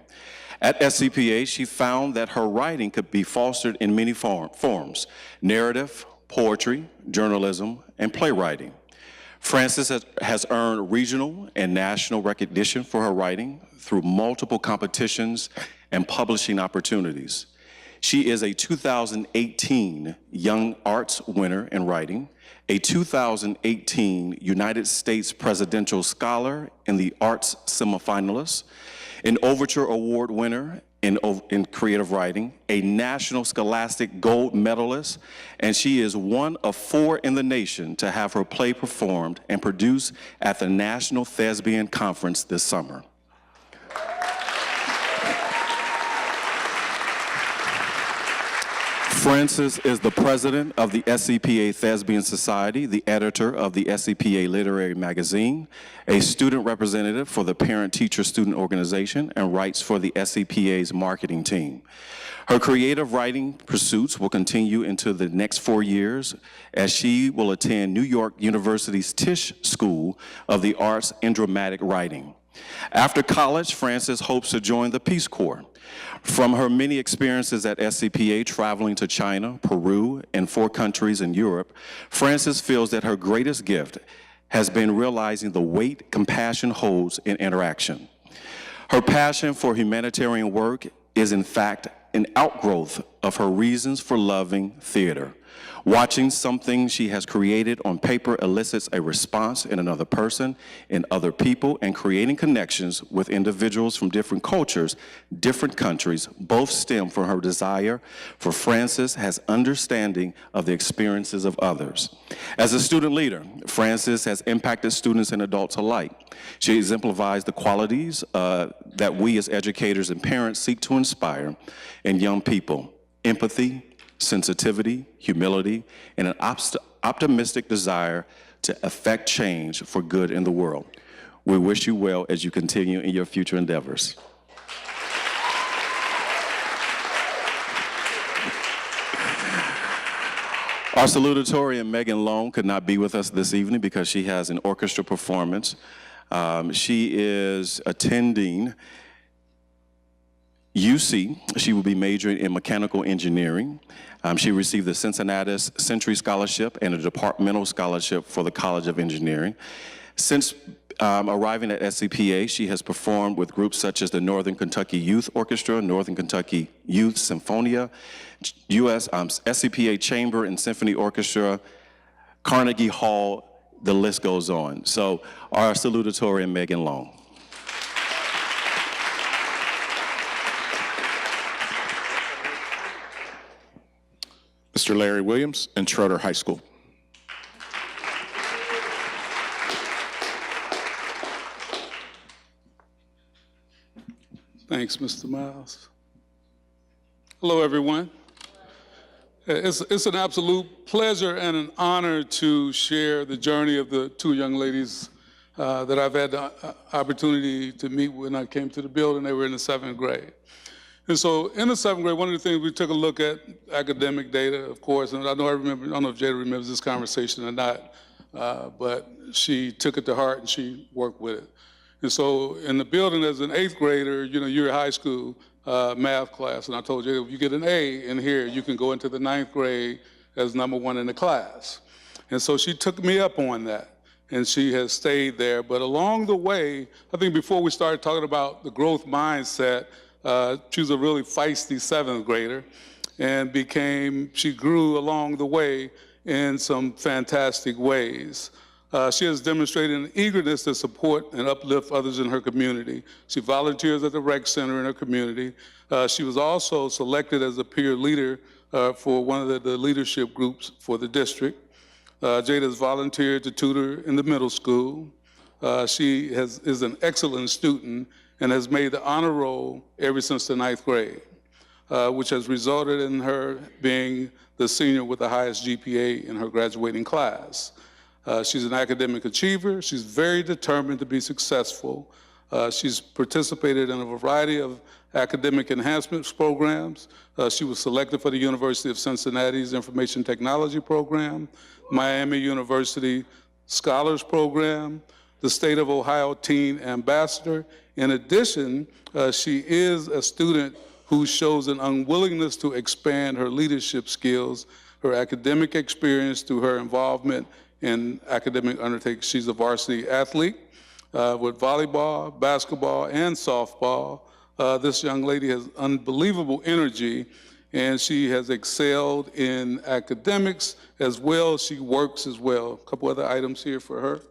At SCPA, she found that her writing could be fostered in many forms: narrative, poetry, journalism, and playwriting. Frances has earned regional and national recognition for her writing through multiple competitions and publishing opportunities. She is a 2018 Young Arts winner in writing, a 2018 United States Presidential Scholar in the Arts semifinalist, an Overture Award winner in creative writing, a National Scholastic Gold Medalist, and she is one of 4 in the nation to have her play performed and produced at the National Thespian Conference this summer. Frances is the president of the SCPA Thespian Society, the editor of the SCPA Literary Magazine, a student representative for the Parent-Teacher-Student Organization, and writes for the SCPA's marketing team. Her creative writing pursuits will continue into the next 4 years as she will attend New York University's Tisch School of the Arts in Dramatic Writing. After college, Frances hopes to join the Peace Corps. From her many experiences at SCPA, traveling to China, Peru, and 4 countries in Europe, Frances feels that her greatest gift has been realizing the weight compassion holds in interaction. Her passion for humanitarian work is in fact an outgrowth of her reasons for loving theater. Watching something she has created on paper elicits a response in another person, in other people, and creating connections with individuals from different cultures, different countries, both stem from her desire for Frances has understanding of the experiences of others. As a student leader, Frances has impacted students and adults alike. She exemplifies the qualities that we as educators and parents seek to inspire in young people: empathy, sensitivity, humility, and an optimistic desire to effect change for good in the world. We wish you well as you continue in your future endeavors. Our salutatorian, Megan Long, could not be with us this evening because she has an orchestra performance. She is attending UC. She will be majoring in mechanical engineering. She received the Cincinnatus Century Scholarship and a departmental scholarship for the College of Engineering. Since arriving at SCPA, she has performed with groups such as the Northern Kentucky Youth Orchestra, Northern Kentucky Youth Symphonia, US SCPA Chamber and Symphony Orchestra, Carnegie Hall, the list goes on. So our salutatorian, Megan Long. Mr. Larry Williams and Schroeder High School. Thanks, Mr. Miles. Hello, everyone. It's an absolute pleasure and an honor to share the journey of the 2 young ladies that I've had the opportunity to meet when I came to the building. They were in the 7th grade. And so in the 7th grade, one of the things we took a look at academic data, of course, and I know I don't know if Jada remembers this conversation or not, but she took it to heart and she worked with it. And so in the building as an 8th grader, you know, you're in high school math class, and I told Jada, if you get an A in here, you can go into the 9th grade as #1 in the class. And so she took me up on that, and she has stayed there. But along the way, I think before we started talking about the growth mindset, she was a really feisty 7th grader and she grew along the way in some fantastic ways. She has demonstrated an eagerness to support and uplift others in her community. She volunteers at the rec center in her community. She was also selected as a peer leader for one of the leadership groups for the district. Jada has volunteered to tutor in the middle school. She is an excellent student and has made the honor roll ever since the 9th grade, which has resulted in her being the senior with the highest GPA in her graduating class. She's an academic achiever. She's very determined to be successful. She's participated in a variety of academic enhancements programs. She was selected for the University of Cincinnati's Information Technology Program, Miami University Scholars Program, the State of Ohio Teen Ambassador. In addition, she is a student who shows an unwillingness to expand her leadership skills, her academic experience through her involvement in academic undertakings. She's a varsity athlete with volleyball, basketball, and softball. This young lady has unbelievable energy, and she has excelled in academics as well. She works as well. A couple other items here for her.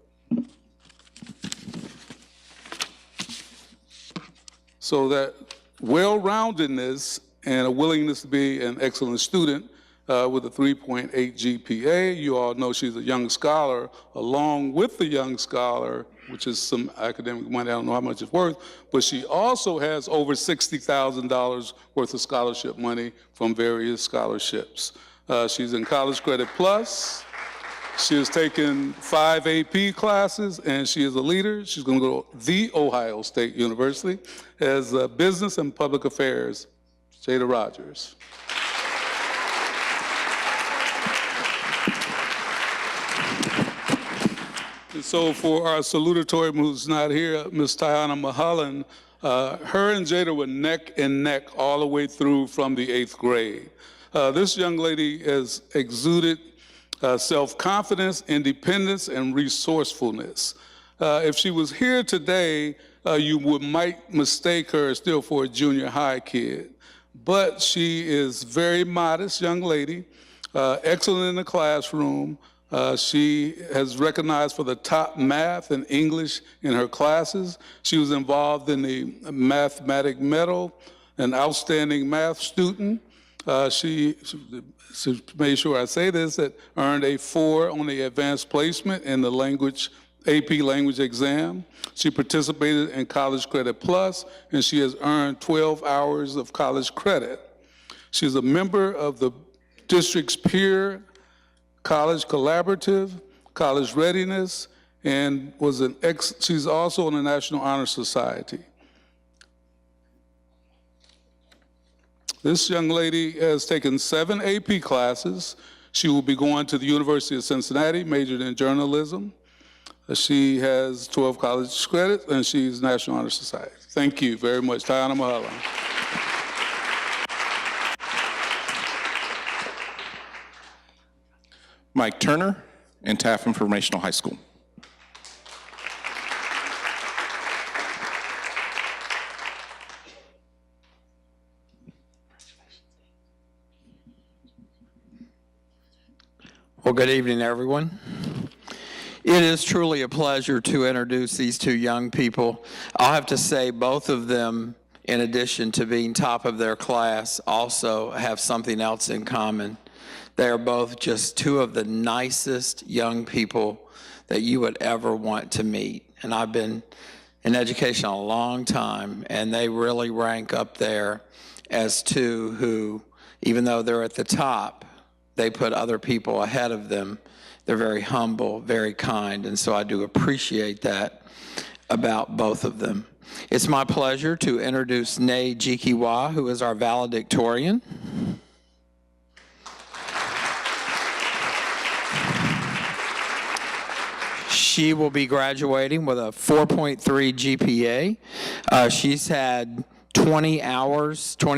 So that well-roundedness and a willingness to be an excellent student with a 3.8 GPA. You all know she's a young scholar. Along with the young scholar, which is some academic money, I don't know how much it's worth, but she also has over $60,000 worth of scholarship money from various scholarships. She's in College Credit Plus. She has taken 5 AP classes, and she is a leader. She's going to go to The Ohio State University as Business and Public Affairs. Jada Rogers. And so for our salutatorian who's not here, Ms. Tiana Mahalan, her and Jada were neck and neck all the way through from the 8th grade. This young lady has exuded self-confidence, independence, and resourcefulness. If she was here today, you might mistake her still for a junior high kid. But she is very modest young lady, excellent in the classroom. She has recognized for the top math and English in her classes. She was involved in the mathematic medal, an outstanding math student. She made sure I say this, that earned a 4 on the advanced placement in the AP language exam. She participated in College Credit Plus, and she has earned 12 hours of college credit. She's a member of the district's peer college collaborative, college readiness, and she's also in the National Honor Society. This young lady has taken 7 AP classes. She will be going to the University of Cincinnati, majored in journalism. She has 12 college credits, and she's National Honor Society. Thank you very much, Tiana Mahalan. Mike Turner and Taft Informational High School. Well, good evening, everyone. It is truly a pleasure to introduce these 2 young people. I'll have to say both of them, in addition to being top of their class, also have something else in common. They are both just 2 of the nicest young people that you would ever want to meet. And I've been in education a long time, and they really rank up there as 2 who, even though they're at the top, they put other people ahead of them. They're very humble, very kind, and so I do appreciate that about both of them. It's my pleasure to introduce Nay Jikiwa, who is our valedictorian. She will be graduating with a 4.3 GPA. She's had 20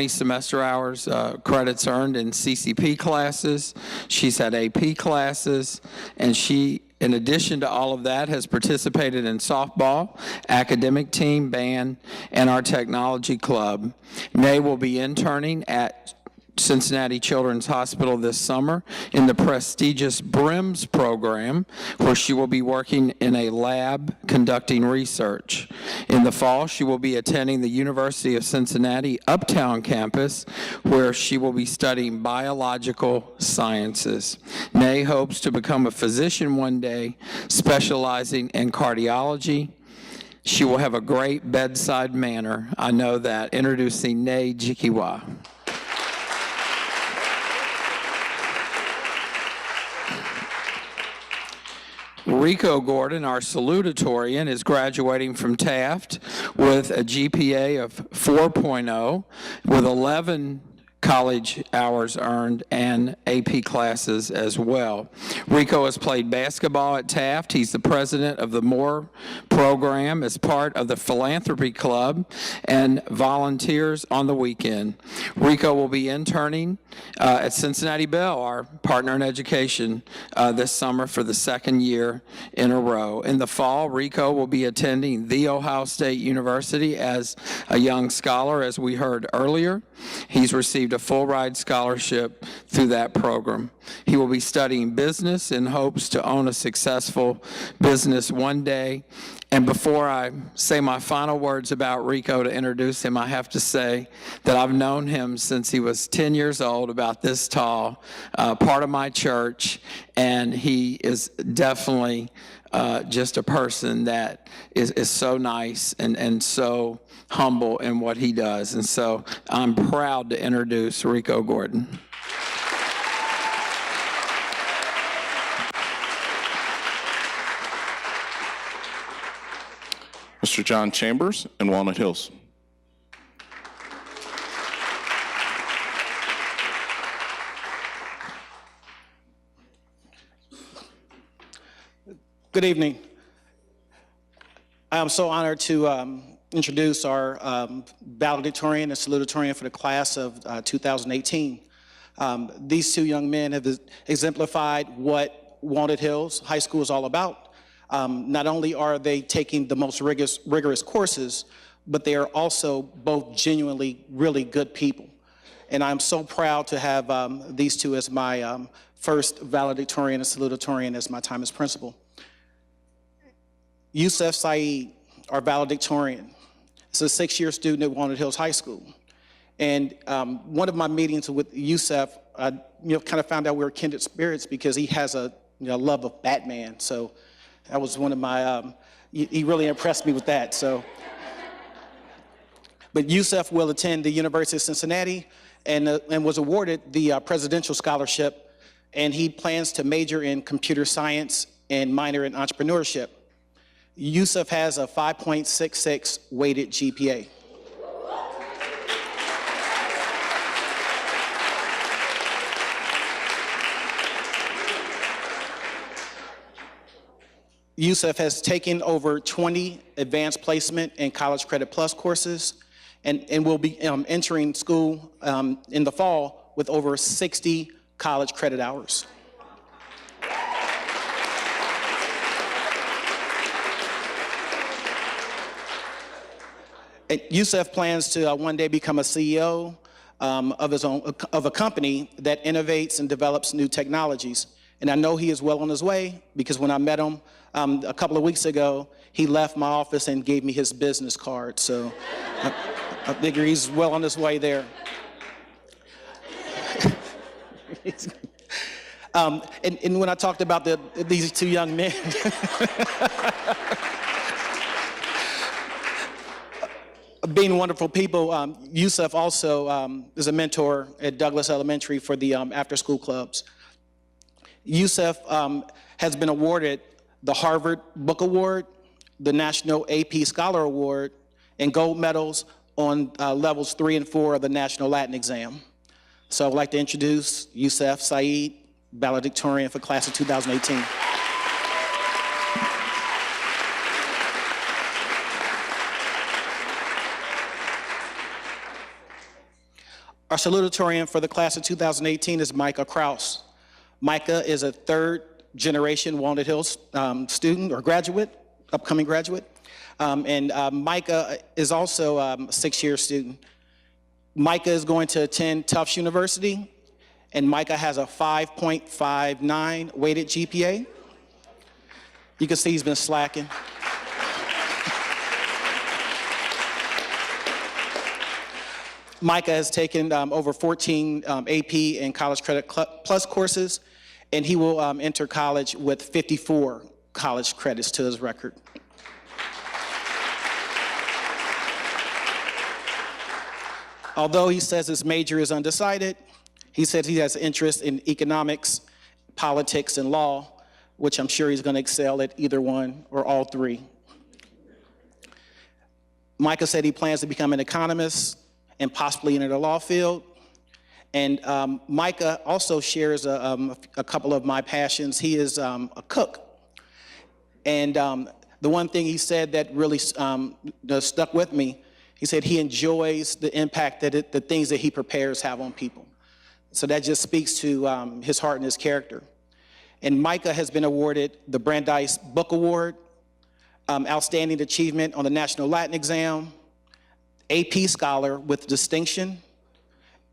semester hours credits earned in CCP classes. She's had AP classes, and she, in addition to all of that, has participated in softball, academic team, band, and our technology club. Nay will be interning at Cincinnati Children's Hospital this summer in the prestigious BRIMS program, where she will be working in a lab conducting research. In the fall, she will be attending the University of Cincinnati Uptown campus, where she will be studying biological sciences. Nay hopes to become a physician one day, specializing in cardiology. She will have a great bedside manner. I know that. Introducing Nay Jikiwa. Rico Gordon, our salutatorian, is graduating from Taft with a GPA of 4.0, with 11 college hours earned and AP classes as well. Rico has played basketball at Taft. He's the president of the Moore program as part of the Philanthropy Club and volunteers on the weekend. Rico will be interning at Cincinnati Bell, our partner in education, this summer for the second year in a row. In the fall, Rico will be attending The Ohio State University as a young scholar, as we heard earlier. He's received a full ride scholarship through that program. He will be studying business in hopes to own a successful business one day. And before I say my final words about Rico to introduce him, I have to say that I've known him since he was 10 years old, about this tall, part of my church, and he is definitely just a person that is so nice and so humble in what he does. And so I'm proud to introduce Rico Gordon. Mr. John Chambers in Walnut Hills. Good evening. I am so honored to introduce our valedictorian and salutatorian for the class of 2018. These two young men have exemplified what Walnut Hills High School is all about. Not only are they taking the most rigorous courses, but they are also both genuinely really good people. And I'm so proud to have these two as my first valedictorian and salutatorian as my time as principal. Yusef Saeed, our valedictorian, is a 6-year student at Walnut Hills High School. And one of my meetings with Yusef, kind of found out we were kindred spirits because he has a love of Batman. So that was one of my, he really impressed me with that. So, but Yusef will attend the University of Cincinnati and was awarded the presidential scholarship, and he plans to major in computer science and minor in entrepreneurship. Yusef has a 5.66 weighted GPA. Yusef has taken over 20 advanced placement and college credit plus courses and will be entering school in the fall with over 60 college credit hours. Yusef plans to one day become a CEO of a company that innovates and develops new technologies. And I know he is well on his way because when I met him a couple of weeks ago, he left my office and gave me his business card. So I figure he's well on his way there. And when I talked about these two young men, being wonderful people, Yusef also is a mentor at Douglas Elementary for the after-school clubs. Yusef has been awarded the Harvard Book Award, the National AP Scholar Award, and gold medals on levels 3 and 4 of the National Latin exam. So I'd like to introduce Youssef Saeed, valedictorian for class of 2018. Our salutatorian for the class of 2018 is Micah Kraus. Micah is a third-generation Walnut Hills student or graduate, upcoming graduate. Micah is also a 6-year student. Micah is going to attend Tufts University, and Micah has a 5.59 weighted GPA. You can see he's been slacking. Micah has taken over 14 AP and College Credit Plus courses, and he will enter college with 54 college credits to his record. Although he says his major is undecided, he says he has interest in economics, politics, and law, which I'm sure he's going to excel at either one or all three. Micah said he plans to become an economist and possibly enter the law field. And Micah also shares a couple of my passions. He is a cook. And the one thing he said that really stuck with me, he said he enjoys the impact that the things that he prepares have on people. So that just speaks to his heart and his character. And Micah has been awarded the Brandeis Book Award, Outstanding Achievement on the National Latin Exam, AP Scholar with Distinction,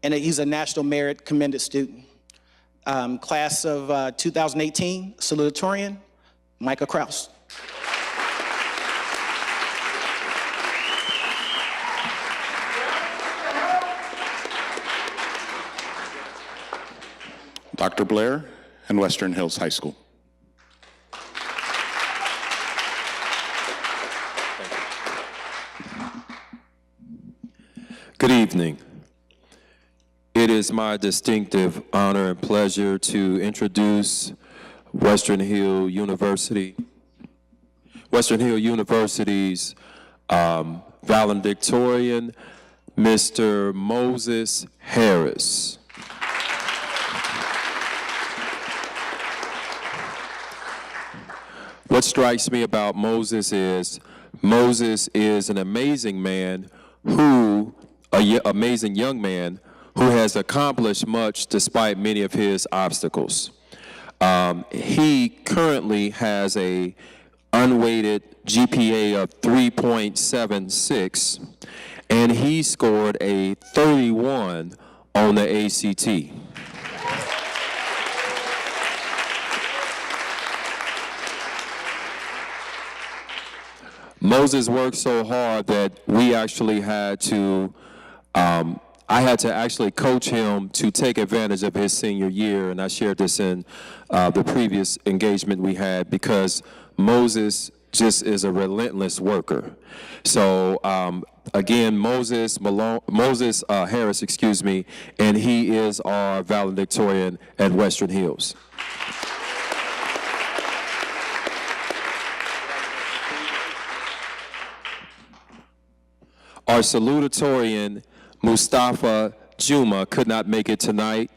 and he's a National Merit Commended Student. Class of 2018, salutatorian, Micah Kraus. Dr. Blair and Western Hills High School. Good evening. It is my distinctive honor and pleasure to introduce Western Hill University's valedictorian, Mr. Moses Harris. What strikes me about Moses is an amazing man amazing young man who has accomplished much despite many of his obstacles. He currently has a unweighted GPA of 3.76, and he scored a 31 on the ACT. Moses worked so hard that we actually had to, I had to actually coach him to take advantage of his senior year, and I shared this in the previous engagement we had, because Moses just is a relentless worker. So again, Moses Harris, and he is our valedictorian at Western Hills. Our salutatorian, Mustafa Juma, could not make it tonight.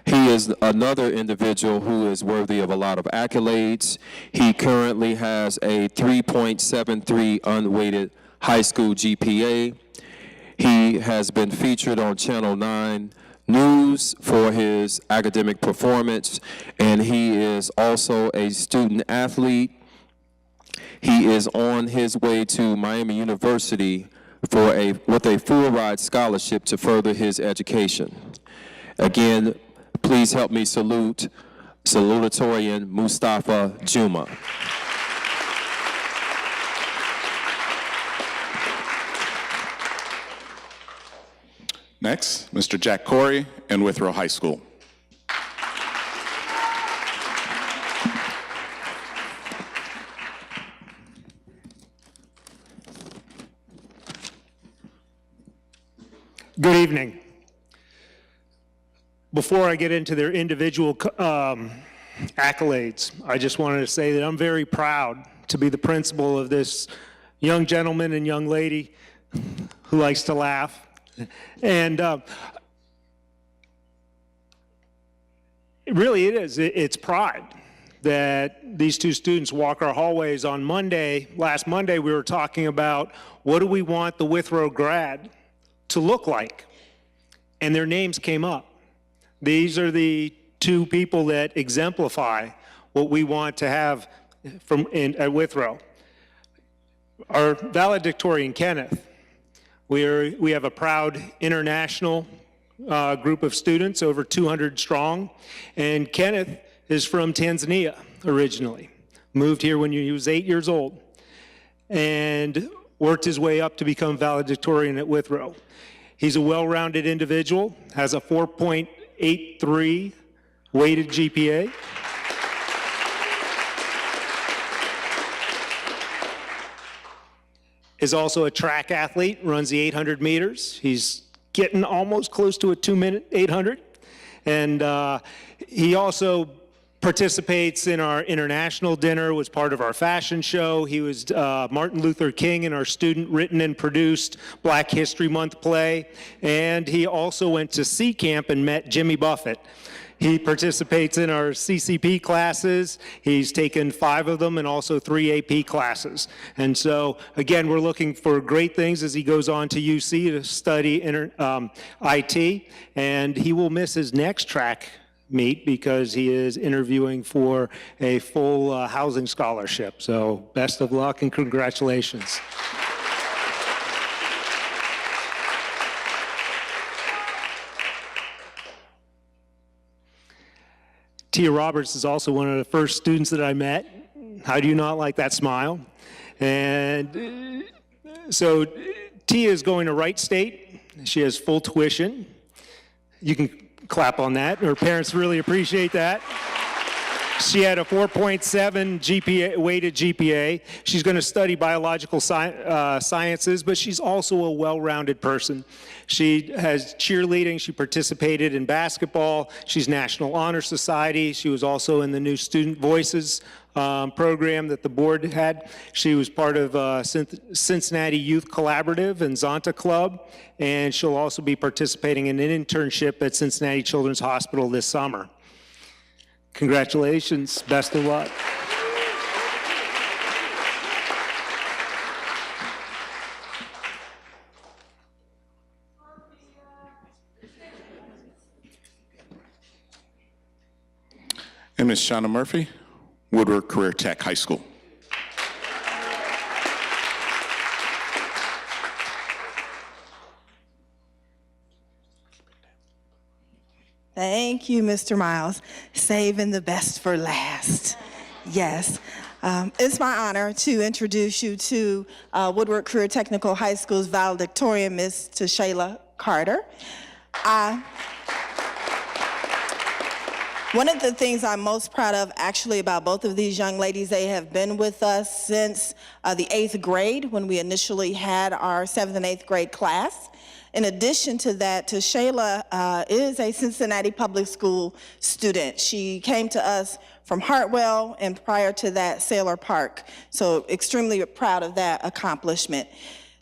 He is another individual who is worthy of a lot of accolades. He currently has a 3.73 unweighted high school GPA. He has been featured on Channel 9 News for his academic performance, and he is also a student athlete. He is on his way to Miami University with a full ride scholarship to further his education. Again, please help me salute salutatorian Mustafa Juma. Next, Mr. Jack Corey and Withrow High School. Good evening. Before I get into their individual accolades, I just wanted to say that I'm very proud to be the principal of this young gentleman and young lady who likes to laugh. And really it is. It's pride that these two students walk our hallways on Monday. Last Monday, we were talking about what do we want the Withrow grad to look like? And their names came up. These are the two people that exemplify what we want to have at Withrow. Our valedictorian, Kenneth, we have a proud international group of students, over 200 strong, and Kenneth is from Tanzania originally, moved here when he was 8 years old, and worked his way up to become valedictorian at Withrow. He's a well-rounded individual, has a 4.83 weighted GPA. Is also a track athlete, runs the 800 meters. He's getting almost close to a 2-minute 800. And he also participates in our international dinner, was part of our fashion show. He was Martin Luther King in our student written and produced Black History Month play. And he also went to C Camp and met Jimmy Buffett. He participates in our CCP classes. He's taken 5 of them and also 3 AP classes. And so, again, we're looking for great things as he goes on to UC to study IT. And he will miss his next track meet because he is interviewing for a full housing scholarship. So best of luck and congratulations. Tia Roberts is also one of the first students that I met. How do you not like that smile? And so Tia is going to Wright State. She has full tuition. You can clap on that. Her parents really appreciate that. She had a 4.7 GPA, weighted GPA. She's going to study biological sciences, but she's also a well-rounded person. She has cheerleading. She participated in basketball. She's National Honor Society. She was also in the new Student Voices program that the board had. She was part of Cincinnati Youth Collaborative and Zonta Club, and she'll also be participating in an internship at Cincinnati Children's Hospital this summer. Congratulations. Best of luck. And Ms. Shauna Murphy, Woodward Career Tech High School. Thank you, Mr. Miles. Saving the best for last. Yes. It's my honor to introduce you to Woodward Career Technical High School's valedictorian, Ms. Tashayla Carter. One of the things I'm most proud of actually about both of these young ladies, they have been with us since the 8th grade when we initially had our 7th and 8th grade class. In addition to that, Tashayla is a Cincinnati Public School student. She came to us from Hartwell and prior to that, Sailor Park. So extremely proud of that accomplishment.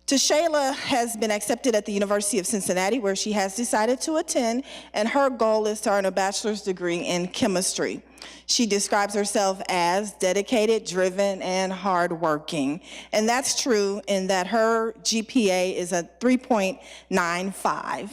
Tashayla has been accepted at the University of Cincinnati, where she has decided to attend, and her goal is to earn a bachelor's degree in chemistry. She describes herself as dedicated, driven, and hardworking. And that's true in that her GPA is a 3.95.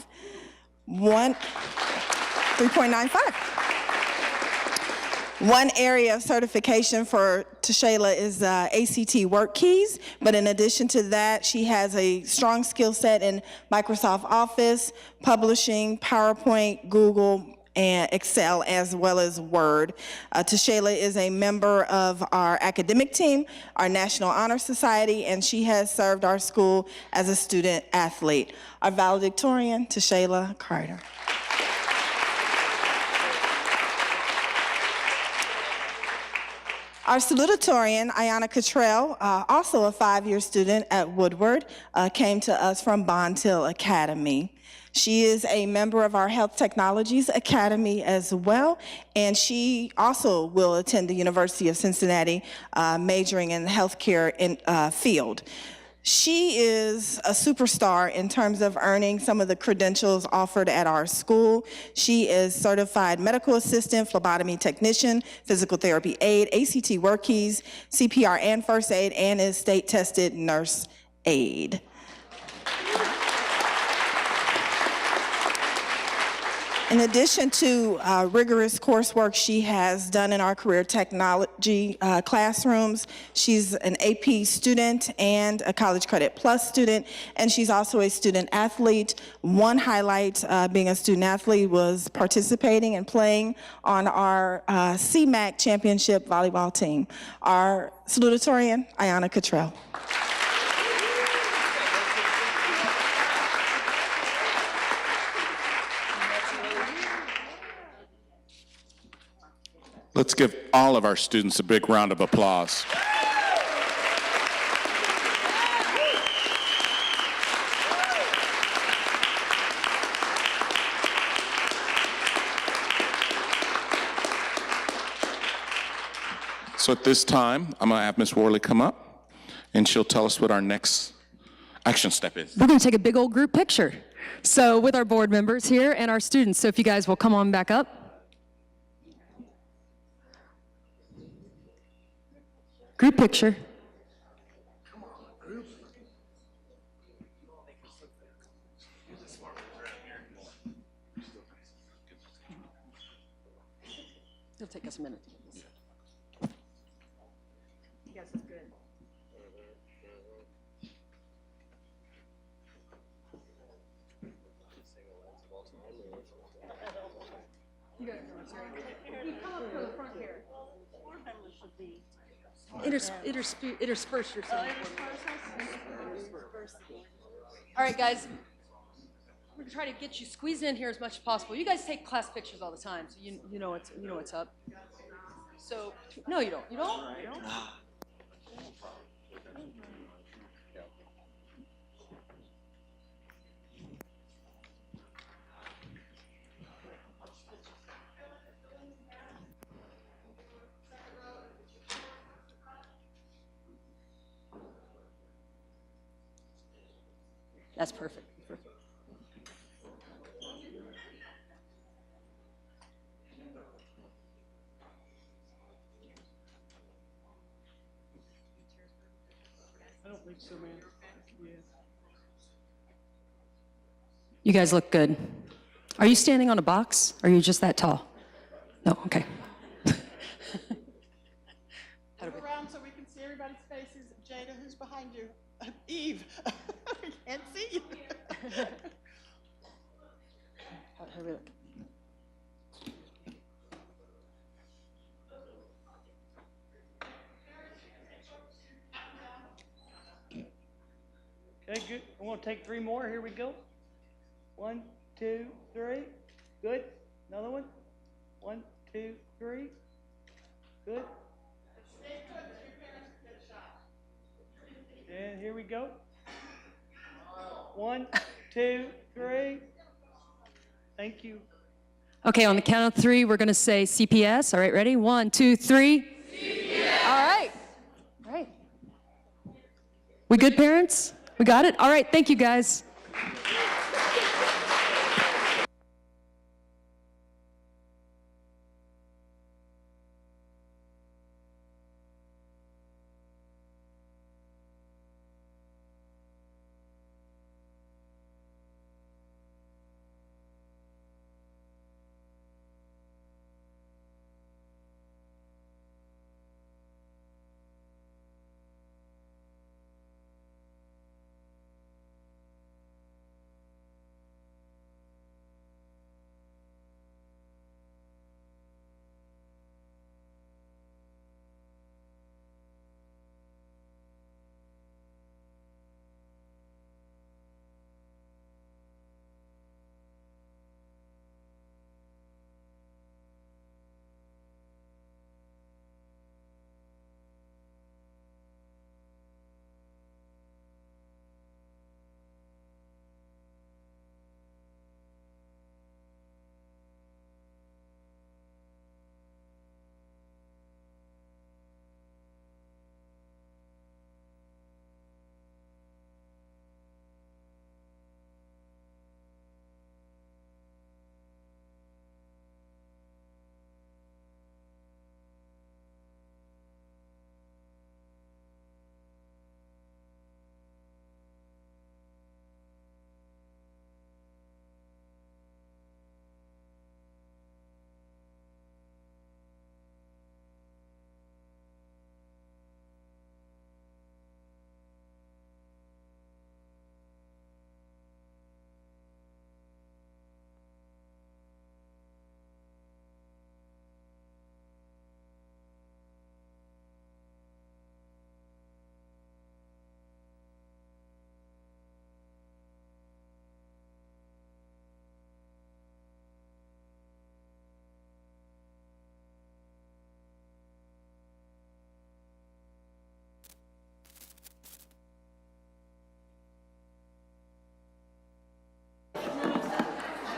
3.95. One area of certification for Tashayla is ACT Work Keys, but in addition to that, she has a strong skill set in Microsoft Office, publishing, PowerPoint, Google, and Excel, as well as Word. Tashayla is a member of our academic team, our National Honor Society, and she has served our school as a student athlete. Our valedictorian, Tashayla Carter. Our salutatorian, Ayana Cottrell, also a 5-year student at Woodward, came to us from Bond Hill Academy. She is a member of our Health Technologies Academy as well, and she also will attend the University of Cincinnati, majoring in the healthcare field. She is a superstar in terms of earning some of the credentials offered at our school. She is certified medical assistant, phlebotomy technician, physical therapy aide, ACT work keys, CPR and first aid, and is state tested nurse aide. In addition to rigorous coursework she has done in our career technology classrooms, she's an AP student and a College Credit Plus student, and she's also a student athlete. One highlight being a student athlete was participating and playing on our CMAC championship volleyball team. Our salutatorian, Ayanna Cottrell. Let's give all of our students a big round of applause. So at this time, I'm going to have Ms. Worley come up, and she'll tell us what our next action step is. We're going to take a big old group picture. So with our board members here and our students. So if you guys will come on back up. Group picture. It'll take us a minute to get this. Yes, it's good. You guys come up to the front here. Intersperse yourself. All right, guys. We're gonna try to get you squeezed in here as much as possible. You guys take class pictures all the time, so you know what's up. So no, you don't. You don't. You don't. That's perfect. Perfect. I don't think so, man. Yeah. You guys look good. Are you standing on a box? Or are you just that tall? No, okay. Around so we can see everybody's faces. Jada, who's behind you? Eve. We can't see you. How do we look? Okay, good. I want to take 3 more. Here we go. 1, 2, 3. Good. Another one. 1, 2, 3. Good. And here we go. 1, 2, 3. Thank you. Okay, on the count of 3, we're going to say CPS. All right, ready? 1, 2, 3. CPS. All right. All right. We good, parents? We got it? All right, thank you, guys.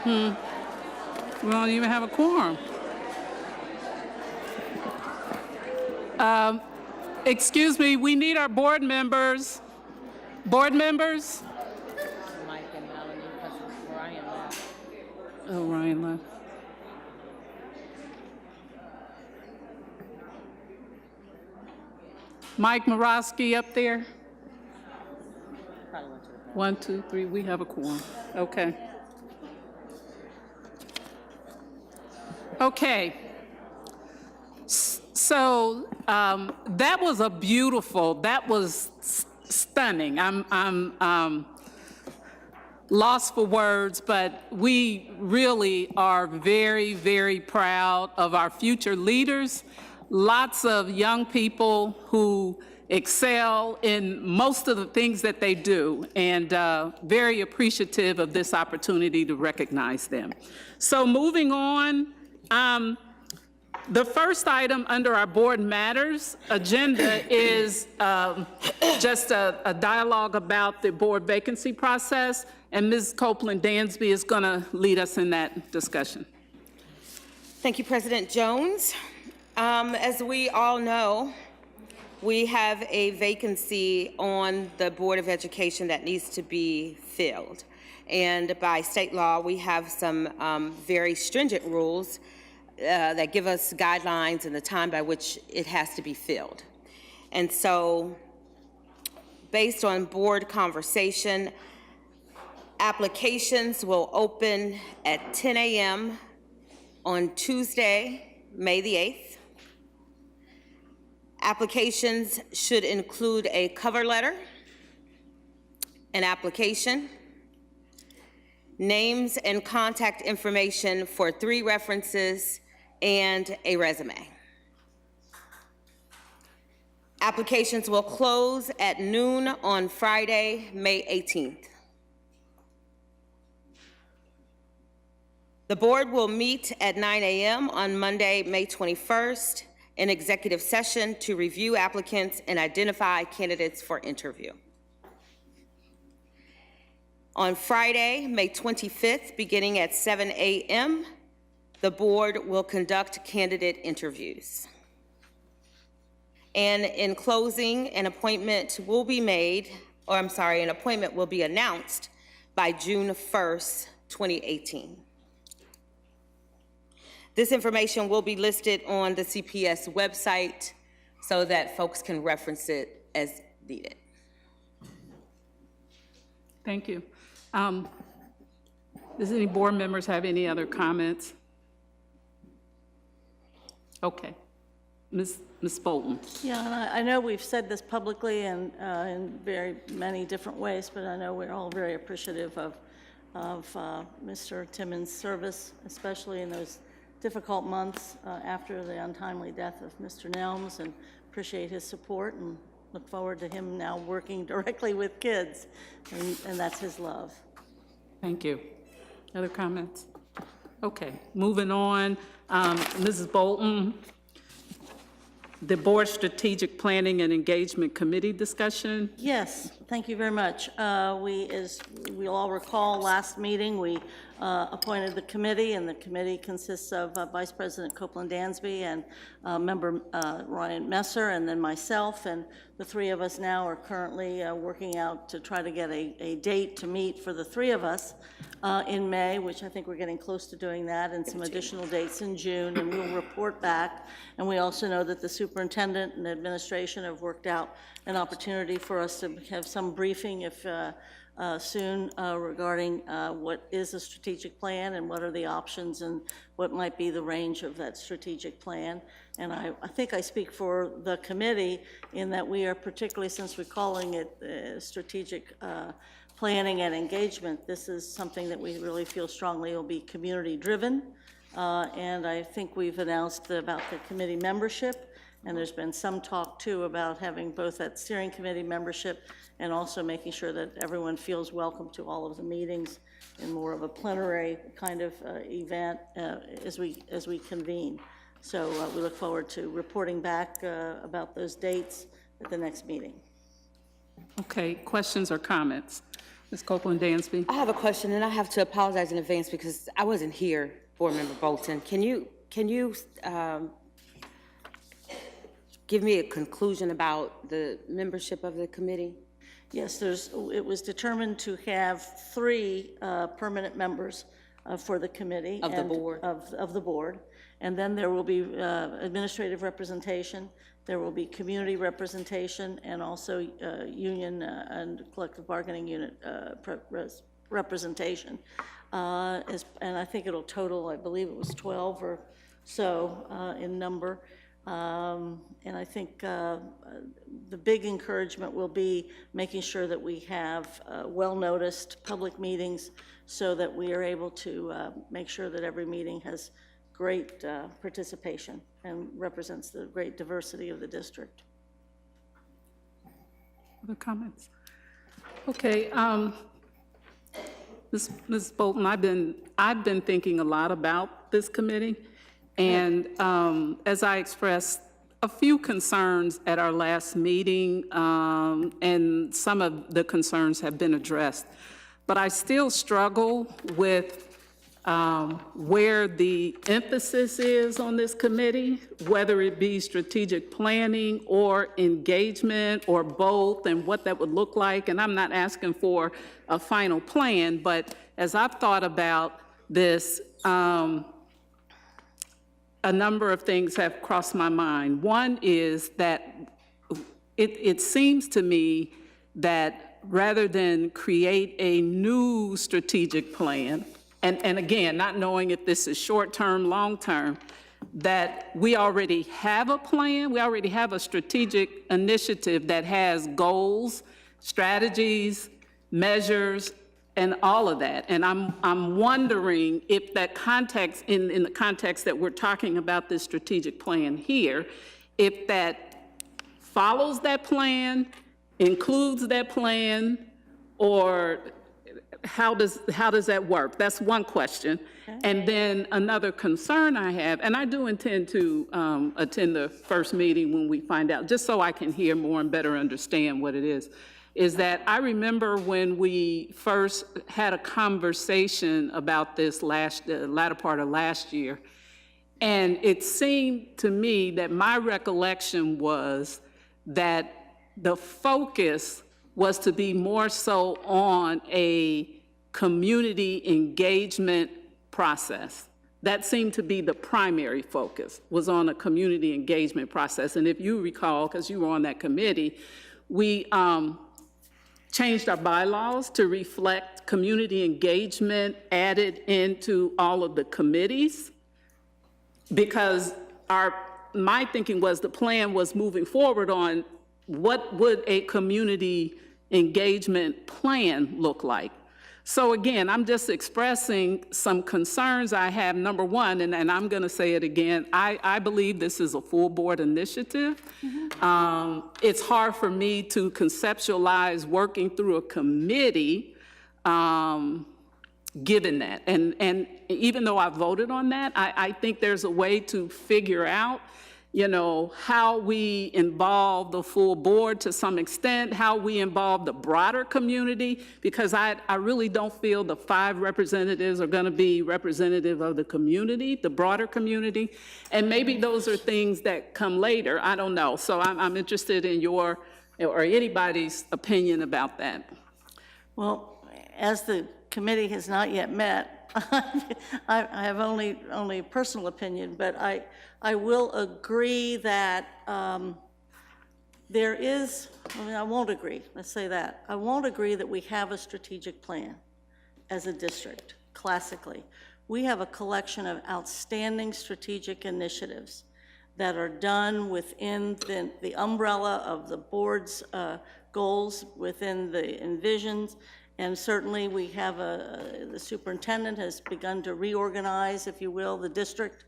We don't even have a quorum. Excuse me, we need our board members. Board members? Mike and Melanie, because Ryan left. Oh, Ryan left. Mike Morosky up there? Probably went to the back. 1, 2, 3, we have a quorum. Okay. Okay. So that was that was stunning. I'm lost for words, but we really are very, very proud of our future leaders. Lots of young people who excel in most of the things that they do, and very appreciative of this opportunity to recognize them. So moving on, the first item under our board matters agenda is just a dialogue about the board vacancy process, and Ms. Copeland Dansby is going to lead us in that discussion. Thank you, President Jones. As we all know, we have a vacancy on the Board of Education that needs to be filled. And by state law, we have some very stringent rules that give us guidelines and the time by which it has to be filled. And so, based on board conversation, applications will open at 10 a.m. on Tuesday, May the 8th. Applications should include a cover letter, an application, names and contact information for 3 references, and a resume. Applications will close at noon on Friday, May 18th. The board will meet at 9 a.m. on Monday, May 21st, in executive session to review applicants and identify candidates for interview. On Friday, May 25th, beginning at 7 a.m., the board will conduct candidate interviews. And in closing, an appointment will be announced by June 1st, 2018. This information will be listed on the CPS website so that folks can reference it as needed. Thank you. Does any board members have any other comments? Okay. Ms. Bolton. Yeah, and I know we've said this publicly and in very many different ways, but I know we're all very appreciative of Mr. Timmons' service, especially in those difficult months after the untimely death of Mr. Nelms, and appreciate his support and look forward to him now working directly with kids, and that's his love. Thank you. Other comments? Okay, moving on. Mrs. Bolton, the Board Strategic Planning and Engagement Committee discussion. Yes, thank you very much. As we all recall, last meeting we appointed the committee, and the committee consists of Vice President Copeland Dansby and member Ryan Messer, and then myself, and the 3 of us now are currently working out to try to get a date to meet for the 3 of us in May, which I think we're getting close to doing that, and some additional dates in June, and we'll report back. And we also know that the superintendent and administration have worked out an opportunity for us to have some briefing if soon regarding what is a strategic plan and what are the options and what might be the range of that strategic plan. And I think I speak for the committee in that we are, particularly since we're calling it strategic planning and engagement, this is something that we really feel strongly will be community driven. And I think we've announced about the committee membership. And there's been some talk, too, about having both that steering committee membership and also making sure that everyone feels welcome to all of the meetings in more of a plenary kind of event as we convene. So we look forward to reporting back about those dates at the next meeting. Okay, questions or comments? Ms. Copeland-Dansby. I have a question, and I have to apologize in advance because I wasn't here, Board Member Bolton. Can you give me a conclusion about the membership of the committee? Yes, it was determined to have 3 permanent members for the committee. Of the board? Of the board. And then there will be administrative representation, there will be community representation, and also union and collective bargaining unit representation. And I think it'll total, I believe it was 12 or so in number. And I think the big encouragement will be making sure that we have well-noticed public meetings so that we are able to make sure that every meeting has great participation and represents the great diversity of the district. Other comments? Okay, Ms. Bolton, I've been thinking a lot about this committee, and as I expressed a few concerns at our last meeting, and some of the concerns have been addressed, but I still struggle with where the emphasis is on this committee, whether it be strategic planning or engagement or both, and what that would look like. And I'm not asking for a final plan, but as I've thought about this, a number of things have crossed my mind. One is that it seems to me that rather than create a new strategic plan, and again, not knowing if this is short-term, long-term, that we already have a plan, we already have a strategic initiative that has goals, strategies, measures, and all of that. And I'm wondering if that context, in the context that we're talking about this strategic plan here, if that follows that plan, includes that plan, or how does that work? That's one question. Okay. And then another concern I have, and I do intend to attend the first meeting when we find out, just so I can hear more and better understand what it is that I remember when we first had a conversation about this the latter part of last year, and it seemed to me that my recollection was that the focus was to be more so on a community engagement process. That seemed to be the primary focus, was on a community engagement process. And if you recall, because you were on that committee, we changed our bylaws to reflect community engagement added into all of the committees, because my thinking was the plan was moving forward on what would a community engagement plan look like. So again, I'm just expressing some concerns I have. Number one, and I'm going to say it again, I believe this is a full board initiative. Mm-hmm. It's hard for me to conceptualize working through a committee given that. And even though I voted on that, I think there's a way to figure out how we involve the full board to some extent, how we involve the broader community, because I really don't feel the 5 representatives are going to be representative of the community, the broader community, and maybe those are things that come later. I don't know. So I'm interested in your or anybody's opinion about that. Well, as the committee has not yet met, I have only a personal opinion, but I will agree that there is, I won't agree, let's say that. I won't agree that we have a strategic plan as a district, classically. We have a collection of outstanding strategic initiatives that are done within the umbrella of the board's goals, within the envisions. And certainly we have the superintendent has begun to reorganize, if you will, the district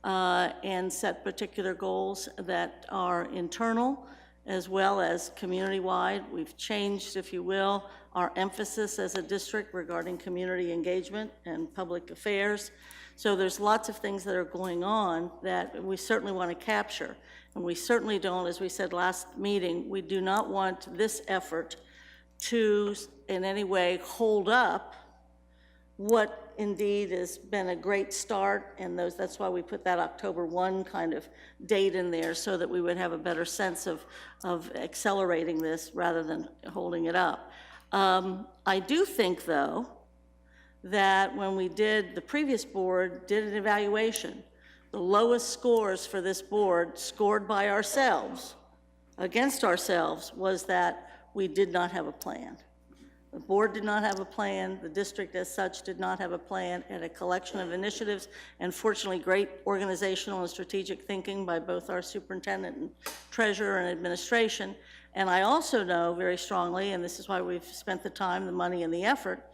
and set particular goals that are internal as well as community-wide. We've changed, if you will, our emphasis as a district regarding community engagement and public affairs. So there's lots of things that are going on that we certainly want to capture. And we certainly don't, as we said last meeting, we do not want this effort to in any way hold up what indeed has been a great start, and that's why we put that October 1 kind of date in there, so that we would have a better sense of accelerating this rather than holding it up. I do think, though, that when we did, the previous board did an evaluation, the lowest scores for this board, scored by ourselves, against ourselves, was that we did not have a plan. The board did not have a plan. The district as such did not have a plan, and a collection of initiatives, and fortunately great organizational and strategic thinking by both our superintendent and treasurer and administration. And I also know very strongly, and this is why we've spent the time, the money, and the effort,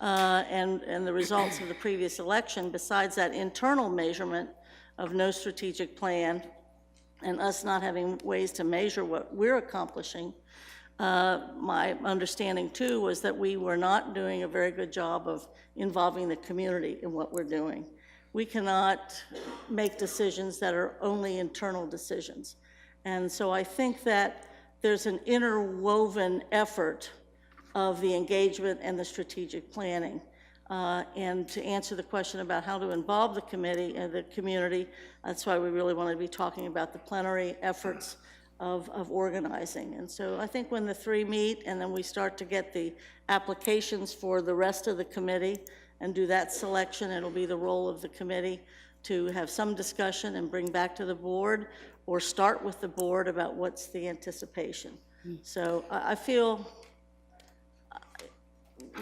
and the results of the previous election, besides that internal measurement of no strategic plan and us not having ways to measure what we're accomplishing. My understanding, too, was that we were not doing a very good job of involving the community in what we're doing. We cannot make decisions that are only internal decisions. And so I think that there's an interwoven effort of the engagement and the strategic planning. And to answer the question about how to involve the committee and the community, that's why we really want to be talking about the plenary efforts of organizing. And so I think when the three meet and then we start to get the applications for the rest of the committee and do that selection, it'll be the role of the committee to have some discussion and bring back to the board, or start with the board about what's the anticipation. So I feel,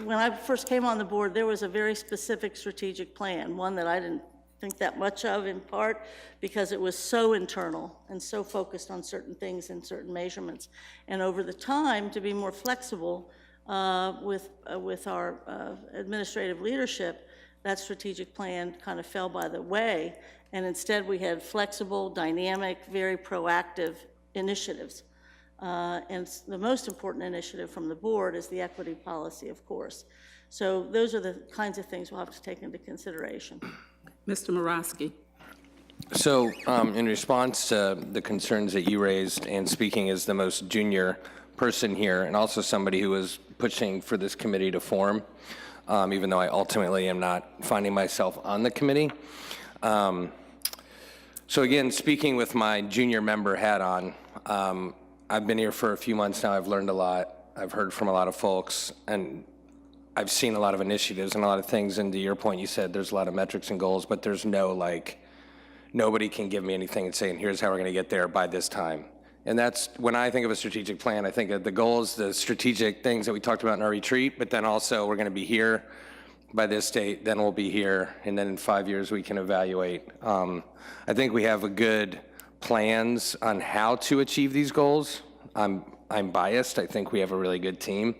when I first came on the board, there was a very specific strategic plan, one that I didn't think that much of, in part because it was so internal and so focused on certain things and certain measurements. And over the time, to be more flexible with our administrative leadership, that strategic plan kind of fell by the way, and instead we had flexible, dynamic, very proactive initiatives. And the most important initiative from the board is the equity policy, of course. So those are the kinds of things we'll have to take into consideration. Mr. Morosky. So in response to the concerns that you raised, and speaking as the most junior person here, and also somebody who was pushing for this committee to form, even though I ultimately am not finding myself on the committee. So again, speaking with my junior member hat on, I've been here for a few months now. I've learned a lot. I've heard from a lot of folks, and I've seen a lot of initiatives and a lot of things. And to your point, you said there's a lot of metrics and goals, but there's no, like, nobody can give me anything and say, and here's how we're going to get there by this time. And that's, when I think of a strategic plan, I think of the goals, the strategic things that we talked about in our retreat, but then also we're going to be here by this date, then we'll be here, and then in 5 years we can evaluate. I think we have a good plans on how to achieve these goals. I'm biased. I think we have a really good team.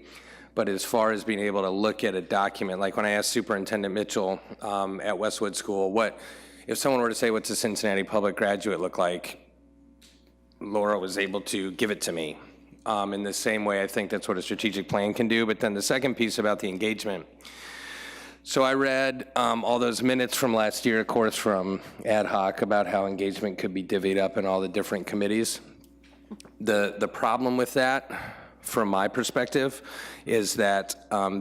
But as far as being able to look at a document, like when I asked Superintendent Mitchell at Westwood School, what if someone were to say, what's a Cincinnati public graduate look like? Laura was able to give it to me. In the same way, I think that's what a strategic plan can do. But then the second piece about the engagement. So I read all those minutes from last year, of course, from ad hoc about how engagement could be divvied up in all the different committees. The problem with that, from my perspective, is that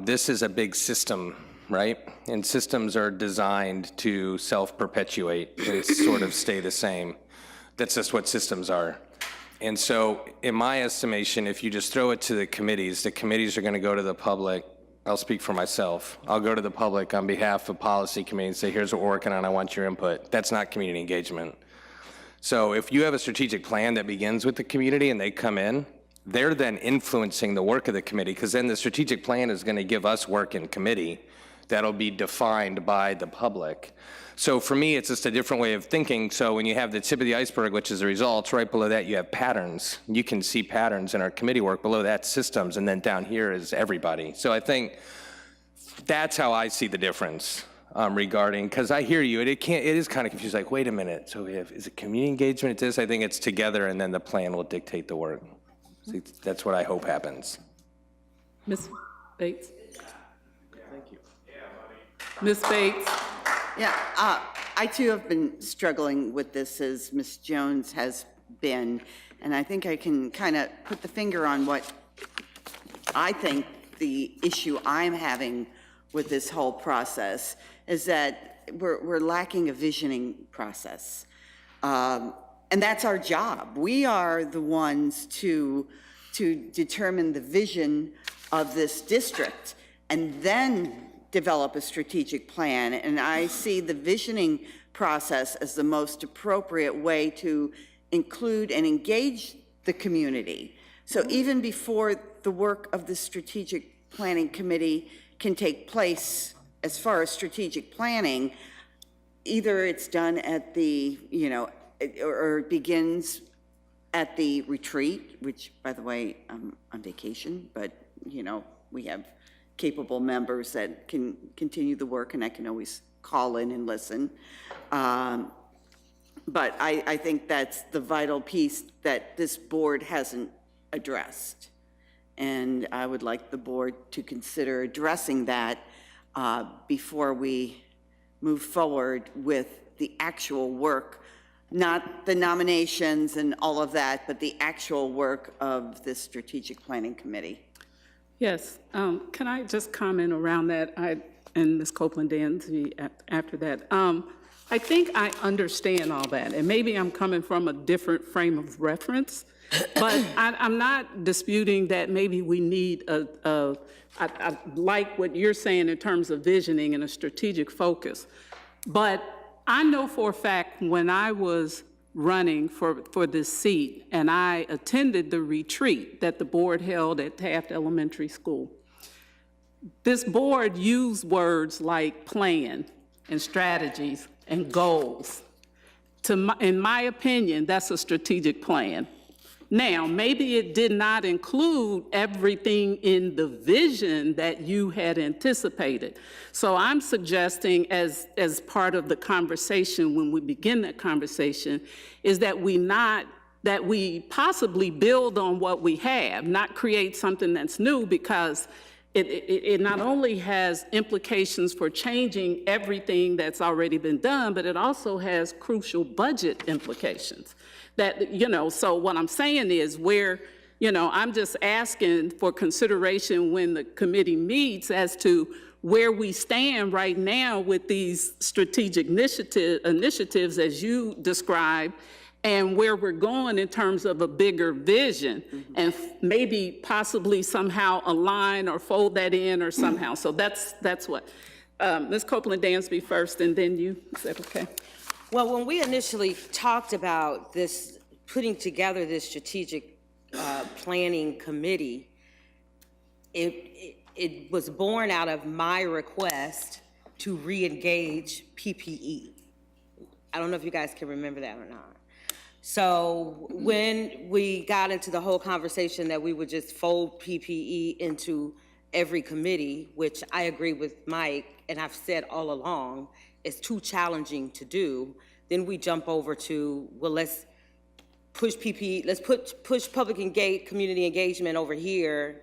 this is a big system, right? And systems are designed to self-perpetuate and sort of stay the same. That's just what systems are. And so, in my estimation, if you just throw it to the committees are going to go to the public. I'll speak for myself. I'll go to the public on behalf of policy committee and say, here's what we're working on, I want your input. That's not community engagement. So if you have a strategic plan that begins with the community and they come in, they're then influencing the work of the committee, because then the strategic plan is going to give us work in committee that'll be defined by the public. So for me, it's just a different way of thinking. So when you have the tip of the iceberg, which is the results, right below that you have patterns. You can see patterns in our committee work. Below that, systems, and then down here is everybody. So I think that's how I see the difference regarding, because I hear you, it is kind of confused, like, wait a minute, so is it community engagement, it's this? I think it's together, and then the plan will dictate the work. So that's what I hope happens. Ms. Bates? Thank you. Ms. Bates? Yeah, I too have been struggling with this as Ms. Jones has been, and I think I can kind of put the finger on what I think the issue I'm having with this whole process is that we're lacking a visioning process. And that's our job. We are the ones to determine the vision of this district and then develop a strategic plan. And I see the visioning process as the most appropriate way to include and engage the community. So even before the work of the strategic planning committee can take place as far as strategic planning, either it's done at the, or it begins at the retreat, which, by the way, I'm on vacation, but, we have capable members that can continue the work, and I can always call in and listen. But I think that's the vital piece that this board hasn't addressed. And I would like the board to consider addressing that before we move forward with the actual work, not the nominations and all of that, but the actual work of this strategic planning committee. Yes, can I just comment around that? And Ms. Copeland-Dansby after that. I think I understand all that, and maybe I'm coming from a different frame of reference, but I'm not disputing that maybe we need I like what you're saying in terms of visioning and a strategic focus. But I know for a fact when I was running for this seat and I attended the retreat that the board held at Taft Elementary School, this board used words like plan and strategies and goals. In my opinion, that's a strategic plan. Now, maybe it did not include everything in the vision that you had anticipated. So I'm suggesting as part of the conversation, when we begin that conversation, is that we possibly build on what we have, not create something that's new, because it not only has implications for changing everything that's already been done, but it also has crucial budget implications. So what I'm saying is I'm just asking for consideration when the committee meets as to where we stand right now with these strategic initiatives as you described, and where we're going in terms of a bigger vision, and maybe possibly somehow align or fold that in or somehow. So that's what. Ms. Copeland-Dansby first, and then you. Is that okay? Well, when we initially talked about this, putting together this strategic planning committee, it was born out of my request to re-engage PPE. I don't know if you guys can remember that or not. So when we got into the whole conversation that we would just fold PPE into every committee, which I agree with Mike, and I've said all along, it's too challenging to do, then we jump over to, well, let's push PPE, let's push public community engagement over here,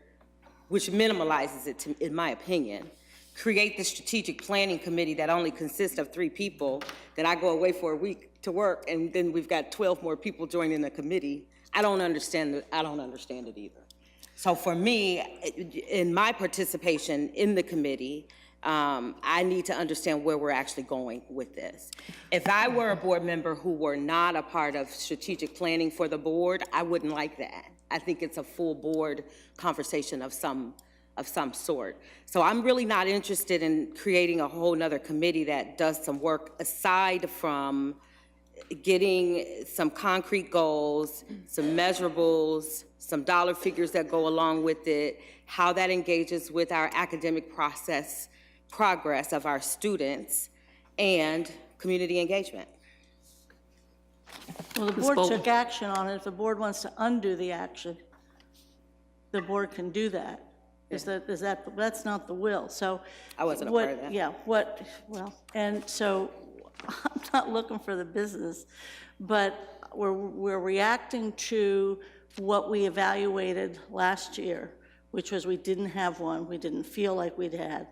which minimalizes it, in my opinion. Create the strategic planning committee that only consists of 3 people, that I go away for a week to work, and then we've got 12 more people joining the committee. I don't understand it either. So for me, in my participation in the committee, I need to understand where we're actually going with this. If I were a board member who were not a part of strategic planning for the board, I wouldn't like that. I think it's a full board conversation of some sort. So I'm really not interested in creating a whole nother committee that does some work aside from getting some concrete goals, some measurables, some dollar figures that go along with it, how that engages with our academic progress of our students, and community engagement. Well, the board took action on it. If the board wants to undo the action, the board can do that. That's not the will. So I wasn't a part of that. Yeah, and so I'm not looking for the business, but we're reacting to what we evaluated last year, which was we didn't have one, we didn't feel like we'd had.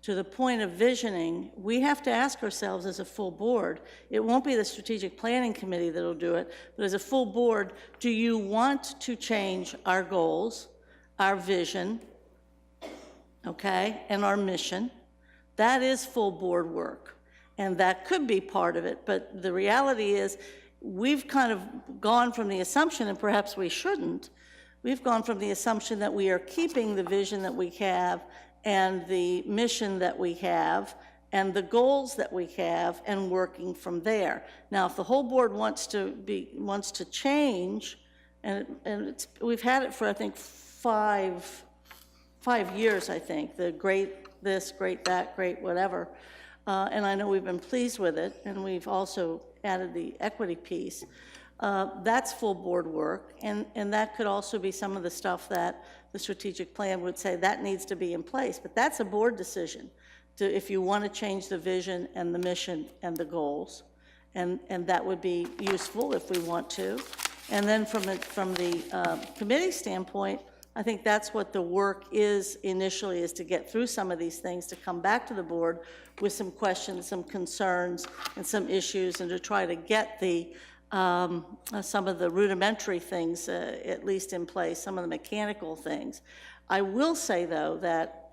To the point of visioning, we have to ask ourselves as a full board, it won't be the strategic planning committee that'll do it, but as a full board, do you want to change our goals, our vision, okay, and our mission. That is full board work, and that could be part of it, but the reality is we've kind of gone from the assumption, and perhaps we shouldn't, we've gone from the assumption that we are keeping the vision that we have and the mission that we have and the goals that we have and working from there. Now, if the whole board wants to change, and we've had it for, I think, five years, I think, the great this, great that, great whatever. And I know we've been pleased with it, and we've also added the equity piece. That's full board work, and that could also be some of the stuff that the strategic plan would say that needs to be in place. But that's a board decision, if you want to change the vision and the mission and the goals, and that would be useful if we want to. And then from the committee standpoint, I think that's what the work is initially, is to get through some of these things, to come back to the board with some questions, some concerns, and some issues, and to try to get the some of the rudimentary things at least in place, some of the mechanical things. I will say, though, that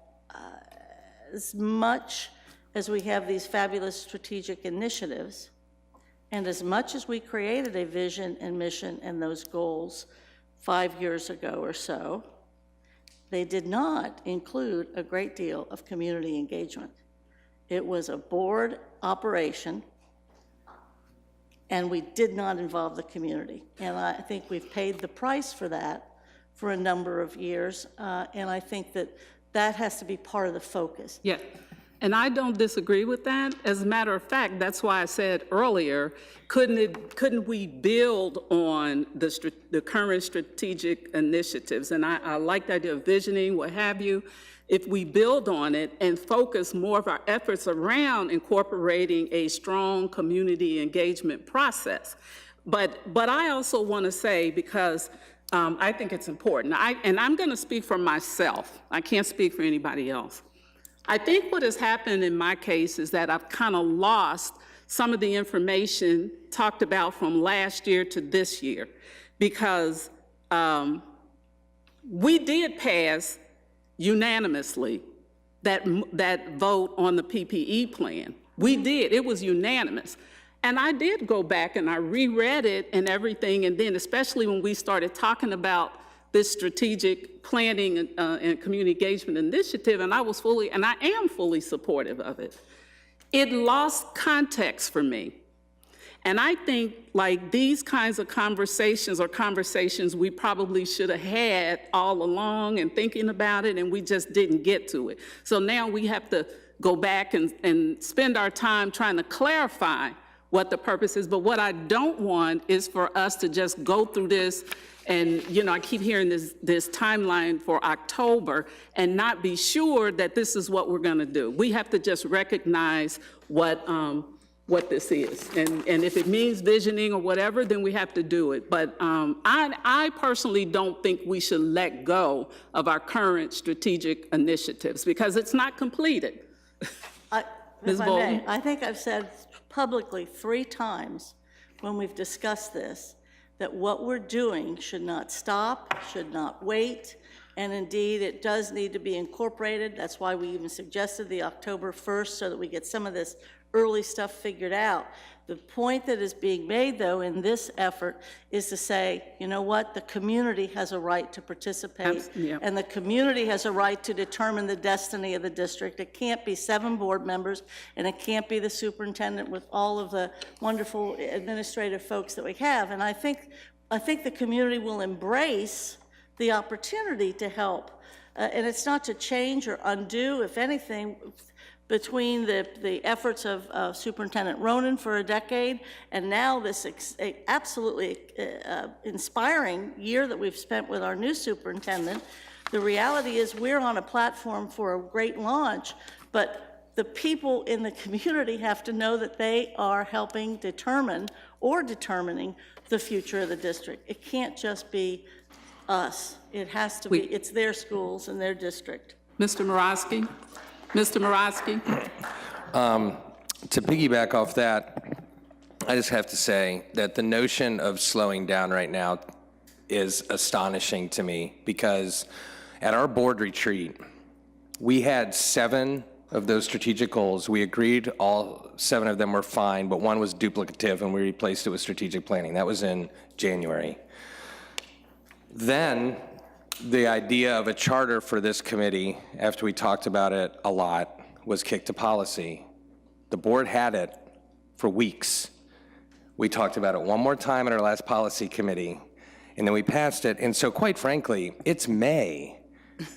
as much as we have these fabulous strategic initiatives, and as much as we created a vision and mission and those goals 5 years ago or so, they did not include a great deal of community engagement. It was a board operation, and we did not involve the community. And I think we've paid the price for that for a number of years, and I think that has to be part of the focus. Yeah, and I don't disagree with that. As a matter of fact, that's why I said earlier, couldn't we build on the current strategic initiatives? And I like the idea of visioning, what have you. If we build on it and focus more of our efforts around incorporating a strong community engagement process. But I also want to say, because I think it's important, and I'm going to speak for myself. I can't speak for anybody else. I think what has happened in my case is that I've kind of lost some of the information talked about from last year to this year, because we did pass unanimously that vote on the PPE plan. We did. It was unanimous. And I did go back and I reread it and everything, and then especially when we started talking about this strategic planning and community engagement initiative, and I am fully supportive of it. It lost context for me. And I think like these kinds of conversations are conversations we probably should have had all along and thinking about it, and we just didn't get to it. So now we have to go back and spend our time trying to clarify what the purpose is. But what I don't want is for us to just go through this and, you know, I keep hearing this timeline for October and not be sure that this is what we're gonna do. We have to just recognize what this is. And if it means visioning or whatever, then we have to do it. But I personally don't think we should let go of our current strategic initiatives because it's not completed. Ms. Bolton? I think I've said publicly 3 times when we've discussed this, that what we're doing should not stop, should not wait, and indeed it does need to be incorporated. That's why we even suggested the October 1st so that we get some of this early stuff figured out. The point that is being made, though, in this effort is to say, you know what, the community has a right to participate, and the community has a right to determine the destiny of the district. It can't be 7 board members, and it can't be the superintendent with all of the wonderful administrative folks that we have. And I think the community will embrace the opportunity to help. And it's not to change or undo, if anything, between the efforts of Superintendent Ronan for a decade and now this absolutely inspiring year that we've spent with our new superintendent, the reality is we're on a platform for a great launch, but the people in the community have to know that they are helping determining the future of the district. It can't just be us. It has to be, it's their schools and their district. Mr. Morosky? Mr. Morosky? To piggyback off that, I just have to say that the notion of slowing down right now is astonishing to me, because at our board retreat, We had 7 of those strategic goals. We agreed all 7 of them were fine, but one was duplicative, and we replaced it with strategic planning. That was in January. Then the idea of a charter for this committee, after we talked about it a lot, was kicked to policy. The board had it for weeks. We talked about it one more time at our last policy committee, and then we passed it. And so quite frankly, it's May.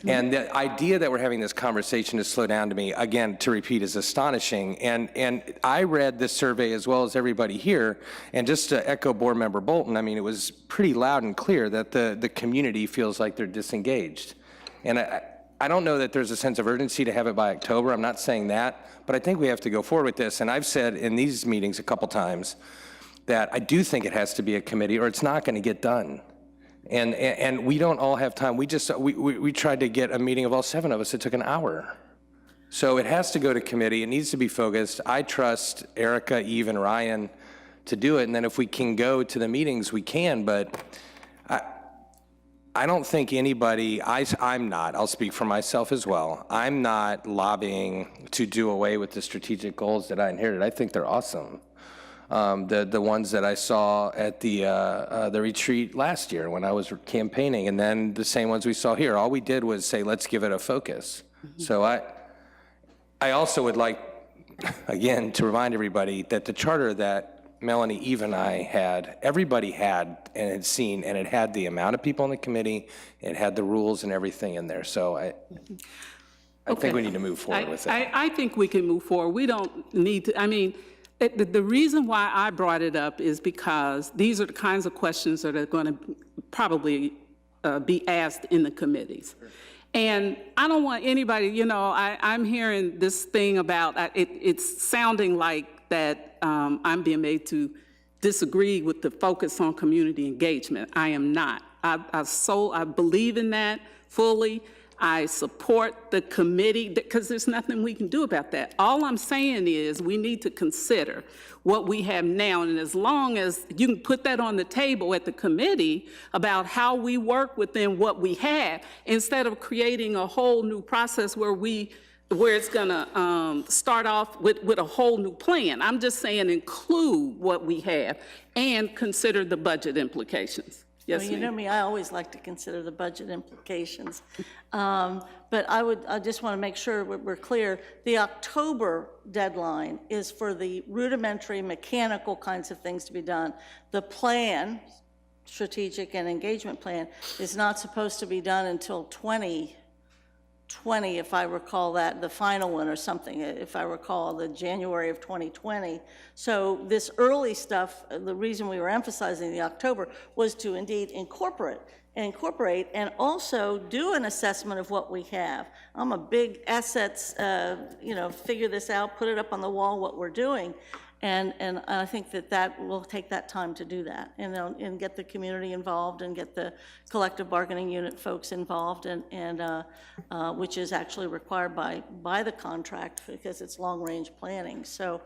And the idea that we're having this conversation to slow down, to me, again, to repeat, is astonishing. And I read this survey as well as everybody here, and just to echo Board Member Bolton, I mean, it was pretty loud and clear that the community feels like they're disengaged. And I don't know that there's a sense of urgency to have it by October. I'm not saying that, but I think we have to go forward with this. And I've said in these meetings a couple times that I do think it has to be a committee, or it's not going to get done. And we don't all have time. We tried to get a meeting of all 7 of us. It took an hour. So it has to go to committee. It needs to be focused. I trust Erica, Eve, and Ryan to do it. And then if we can go to the meetings, we can. But I don't think anybody, I'm not, I'll speak for myself as well. I'm not lobbying to do away with the strategic goals that I inherited. I think they're awesome. The ones that I saw at the retreat last year when I was campaigning, and then the same ones we saw here. All we did was say, let's give it a focus. So I also would like, again, to remind everybody that the charter that Melanie, Eve, and I had, everybody had and had seen, and it had the amount of people on the committee, it had the rules and everything in there. So I think we need to move forward with it. I think we can move forward. We don't need to, I mean, the reason why I brought it up is because these are the kinds of questions that are going to probably be asked in the committees. And I don't want anybody, you know, I'm hearing this thing about, it's sounding like that I'm being made to disagree with the focus on community engagement. I am not. I believe in that fully. I support the committee because there's nothing we can do about that. All I'm saying is we need to consider what we have now, and as long as you can put that on the table at the committee about how we work within what we have, instead of creating a whole new process where it's gonna start off with a whole new plan. I'm just saying include what we have and consider the budget implications. Yes, well, you know me, I always like to consider the budget implications. But I just want to make sure we're clear. The October deadline is for the rudimentary mechanical kinds of things to be done. The plan, strategic and engagement plan, is not supposed to be done until 2020, if I recall that, the final one or something, if I recall, the January of 2020. So this early stuff, the reason we were emphasizing the October was to indeed incorporate and also do an assessment of what we have. I'm a big assets, figure this out, put it up on the wall, what we're doing. And I think that will take that time to do that, and get the community involved and get the collective bargaining unit folks involved, and which is actually required by the contract because it's long-range planning. So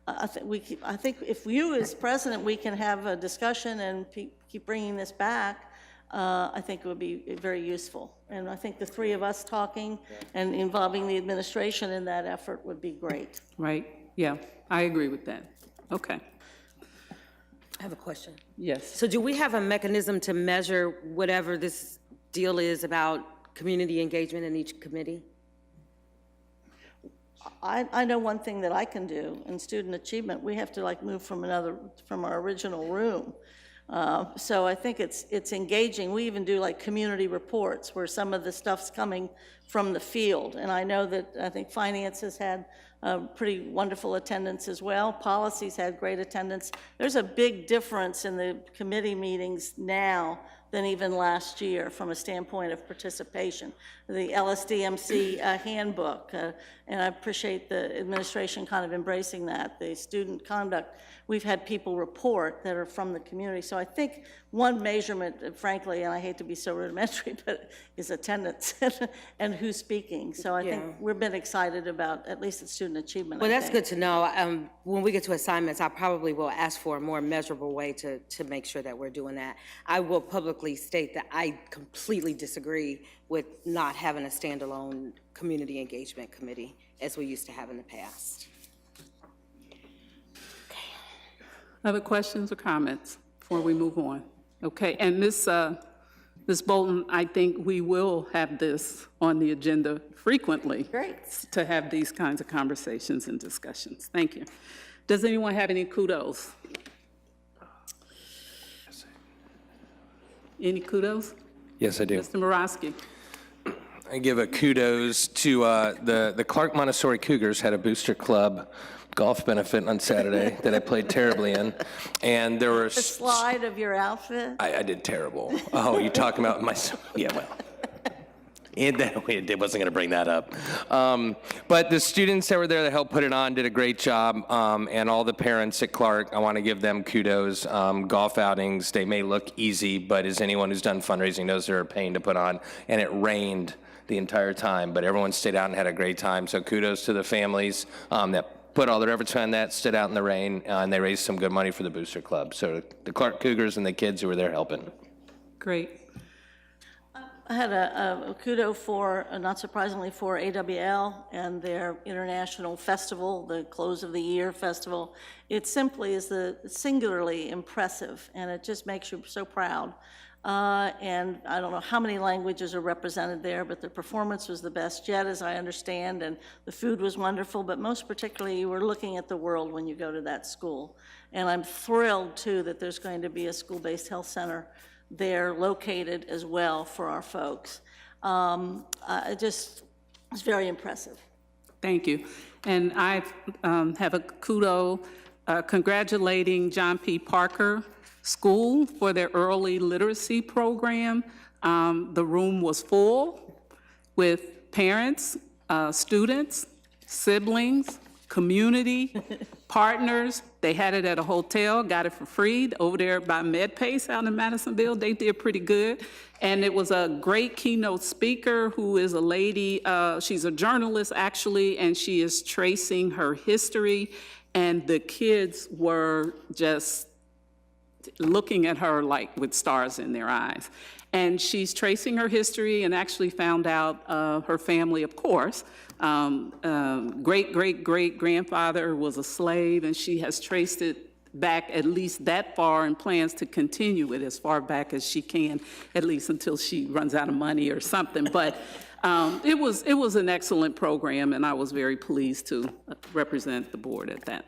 I think if you as president, we can have a discussion and keep bringing this back, I think it would be very useful. And I think the 3 of us talking and involving the administration in that effort would be great. Right, yeah. I agree with that. Okay. I have a question. Yes. So do we have a mechanism to measure whatever this deal is about community engagement in each committee? I know one thing that I can do in student achievement. We have to move from our original room. So I think it's engaging. We even do community reports where some of the stuff's coming from the field. And I know that I think finance has had pretty wonderful attendance as well. Policies had great attendance. There's a big difference in the committee meetings now than even last year from a standpoint of participation. The LSDMC handbook, and I appreciate the administration kind of embracing that. The student conduct, we've had people report that are from the community. So I think one measurement, frankly, and I hate to be so rudimentary, but is attendance and who's speaking. So I think we've been excited about at least the student achievement. Well, that's good to know. When we get to assignments, I probably will ask for a more measurable way to make sure that we're doing that. I will publicly publicly state that I completely disagree with not having a standalone community engagement committee as we used to have in the past. Other questions or comments before we move on? Okay, and Ms. Bolton, I think we will have this on the agenda frequently. Great. To have these kinds of conversations and discussions. Thank you. Does anyone have any kudos? Any kudos? Yes, I do. Mr. Morosky. I give a kudos to the Clark Montessori Cougars had a booster club golf benefit on Saturday that I played terribly in, and there were The slide of your outfit. I did terrible. Oh, you're talking about my yeah, well. It wasn't going to bring that up. But the students that were there that helped put it on did a great job, and all the parents at Clark, I want to give them kudos. Golf outings, they may look easy, but as anyone who's done fundraising knows they're a pain to put on, and it rained the entire time, but everyone stayed out and had a great time, so kudos to the families that put all their efforts on that, stood out in the rain, and they raised some good money for the Booster Club. So the Clark Cougars and the kids who were there helping. Great. I had a kudo for, not surprisingly, for AWL and their international festival, the close of the year festival. It simply is singularly impressive, and it just makes you so proud. And I don't know how many languages are represented there, but the performance was the best yet, as I understand, and the food was wonderful, but most particularly, you were looking at the world when you go to that school. And I'm thrilled, too, that there's going to be a school-based health center there located as well for our folks. It's very impressive. Thank you. And I have a kudo congratulating John P. Parker School for their early literacy program. The room was full with parents, students, siblings, community, partners. They had it at a hotel, got it for free over there by MedPace out in Madisonville. They did pretty good. And it was a great keynote speaker who is a lady, she's a journalist actually, and she is tracing her history. And the kids were just looking at her like with stars in their eyes. And she's tracing her history and actually found out her family, of course, great-great-great-grandfather was a slave, and she has traced it back at least that far and plans to continue it as far back as she can, at least until she runs out of money or something. But it was an excellent program, and I was very pleased to represent the board at that.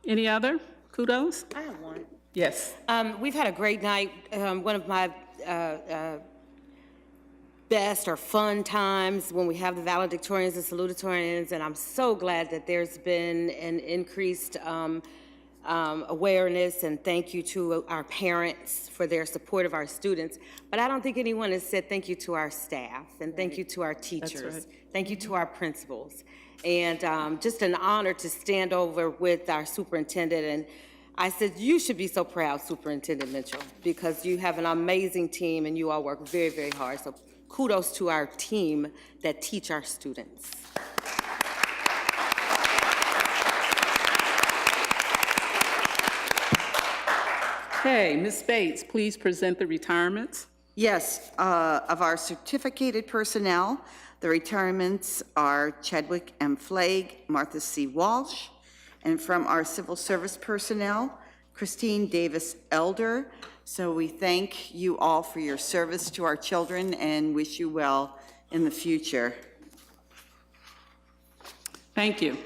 Any other kudos? I have one. Yes. We've had a great night. One of my best or fun times when we have the valedictorians and salutatorians, and I'm so glad that there's been an increased awareness, and thank you to our parents for their support of our students. But I don't think anyone has said thank you to our staff, and thank you to our teachers. That's right. Thank you to our principals. And just an honor to stand over with our superintendent, and I said, you should be so proud, Superintendent Mitchell, because you have an amazing team and you all work very, very hard. So kudos to our team that teach our students. Okay, Ms. Bates, please present the retirements. Yes, of our certificated personnel, the retirements are Chadwick M. Flagg, Martha C. Walsh, and from our civil service personnel, Christine Davis Elder. So we thank you all for your service to our children and wish you well in the future. Thank you.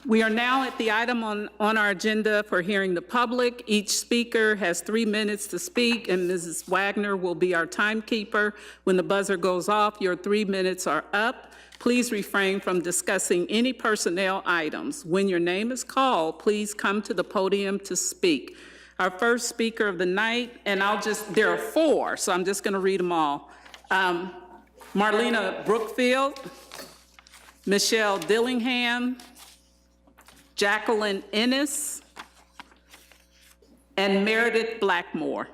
We are now at the item on our agenda for hearing the public. Each speaker has 3 minutes to speak, and Mrs. Wagner will be our timekeeper. When the buzzer goes off, your 3 minutes are up. Please refrain from discussing any personnel items. When your name is called, please come to the podium to speak. Our first speaker of the night, and there are 4, so I'm just going to read them all. Marlena Brookfield, Michelle Dillingham, Jacqueline Ennis, and Meredith Blackmore.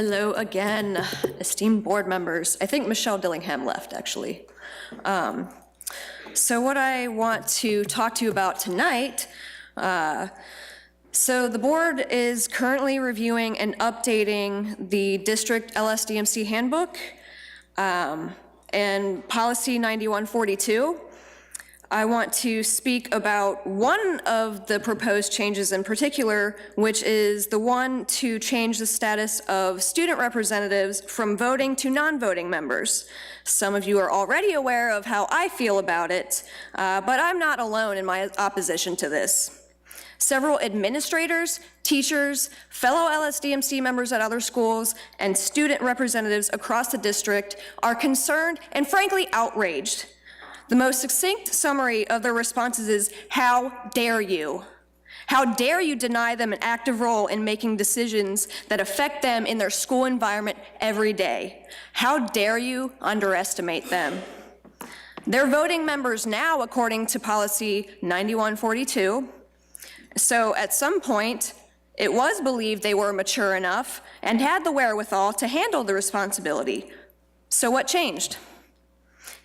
Hello again, esteemed board members. I think Michelle Dillingham left, actually. So what I want to talk to you about tonight, so the board is currently reviewing and updating the district LSDMC handbook and policy 9142. I want to speak about one of the proposed changes in particular, which is the one to change the status of student representatives from voting to non-voting members. Some of you are already aware of how I feel about it, but I'm not alone in my opposition to this. Several administrators, teachers, fellow LSDMC members at other schools, and student representatives across the district are concerned and frankly outraged. The most succinct summary of their responses is, how dare you? How dare you deny them an active role in making decisions that affect them in their school environment every day? How dare you underestimate them? They're voting members now according to policy 9142. So at some point, it was believed they were mature enough and had the wherewithal to handle the responsibility. So what changed?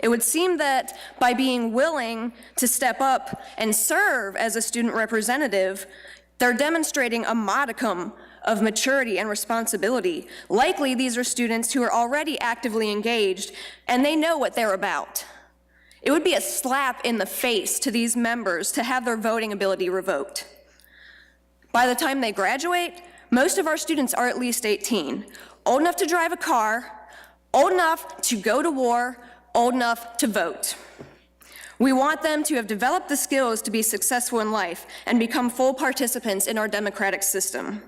It would seem that by being willing to step up and serve as a student representative, they're demonstrating a modicum of maturity and responsibility. Likely, these are students who are already actively engaged, and they know what they're about. It would be a slap in the face to these members to have their voting ability revoked. By the time they graduate, most of our students are at least 18, old enough to drive a car, old enough to go to war, old enough to vote. We want them to have developed the skills to be successful in life and become full participants in our democratic system.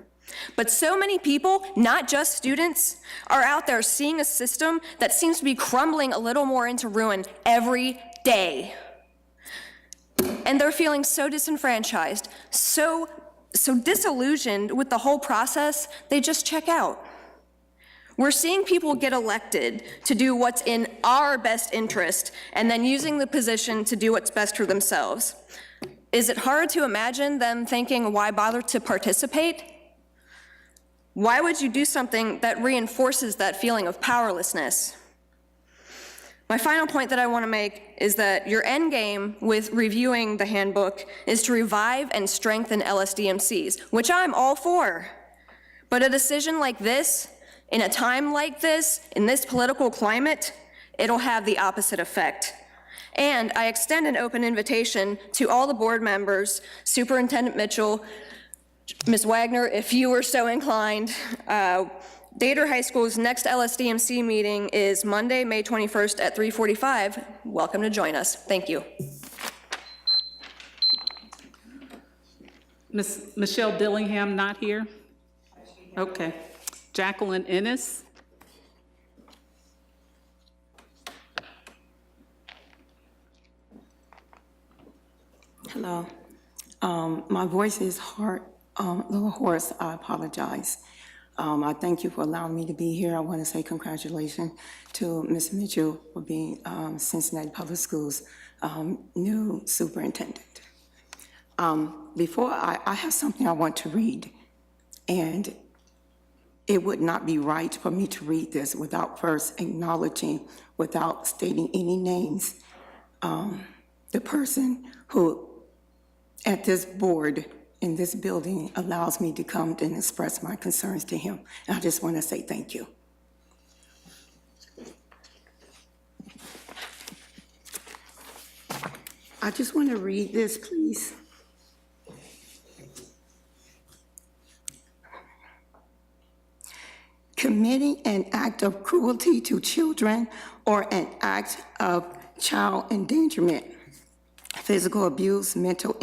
But so many people, not just students, are out there seeing a system that seems to be crumbling a little more into ruin every day. And they're feeling so disenfranchised, so disillusioned with the whole process, they just check out. We're seeing people get elected to do what's in our best interest and then using the position to do what's best for themselves. Is it hard to imagine them thinking, why bother to participate? Why would you do something that reinforces that feeling of powerlessness? My final point that I want to make is that your end game with reviewing the handbook is to revive and strengthen LSDMCs, which I'm all for. But a decision like this, in a time like this, in this political climate, it'll have the opposite effect. And I extend an open invitation to all the board members, Superintendent Mitchell, Ms. Wagner, if you were so inclined. Dater High School's next LSDMC meeting is Monday, May 21st at 3:45. Welcome to join us. Thank you. Ms. Michelle Dillingham not here? Okay. Jacqueline Ennis. Hello. My voice is a little hoarse. I apologize. I thank you for allowing me to be here. I want to say congratulations to Ms. Mitchell for being Cincinnati Public Schools' new superintendent. Before I have something I want to read, and it would not be right for me to read this without first acknowledging, without stating any names, the person who at this board in this building allows me to come and express my concerns to him. And I just want to say thank you. I just want to read this, please. Committing an act of cruelty to children or an act of child endangerment, physical abuse, mental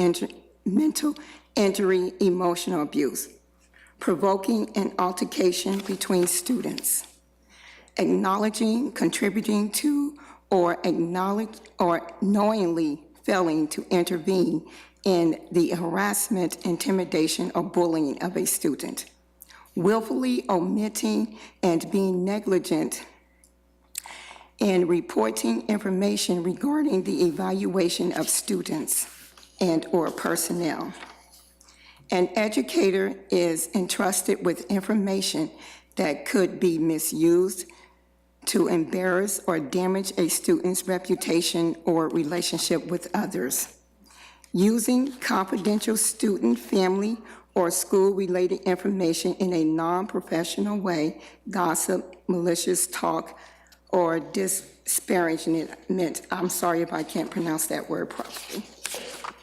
injury, emotional abuse, provoking an altercation between students, acknowledging, contributing to, or knowingly failing to intervene in the harassment, intimidation, or bullying of a student, willfully omitting and being negligent in reporting information regarding the evaluation of students and/or personnel. An educator is entrusted with information that could be misused to embarrass or damage a student's reputation or relationship with others. Using confidential student, family, or school-related information in a non-professional way, gossip, malicious talk, or disparagement. I'm sorry if I can't pronounce that word properly.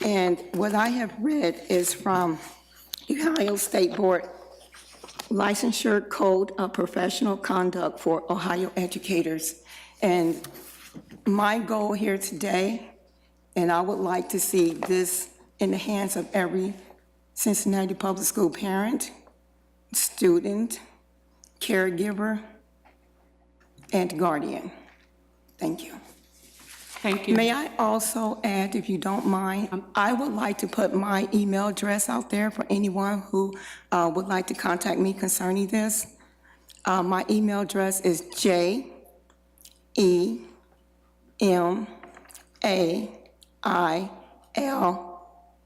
And what I have read is from the Ohio State Board Licensure Code of Professional Conduct for Ohio Educators. And my goal here today, and I would like to see this in the hands of every Cincinnati Public School parent, student, caregiver, and guardian. Thank you. Thank you. May I also add, if you don't mind, I would like to put my email address out there for anyone who would like to contact me concerning this. My email address is JEMAIL,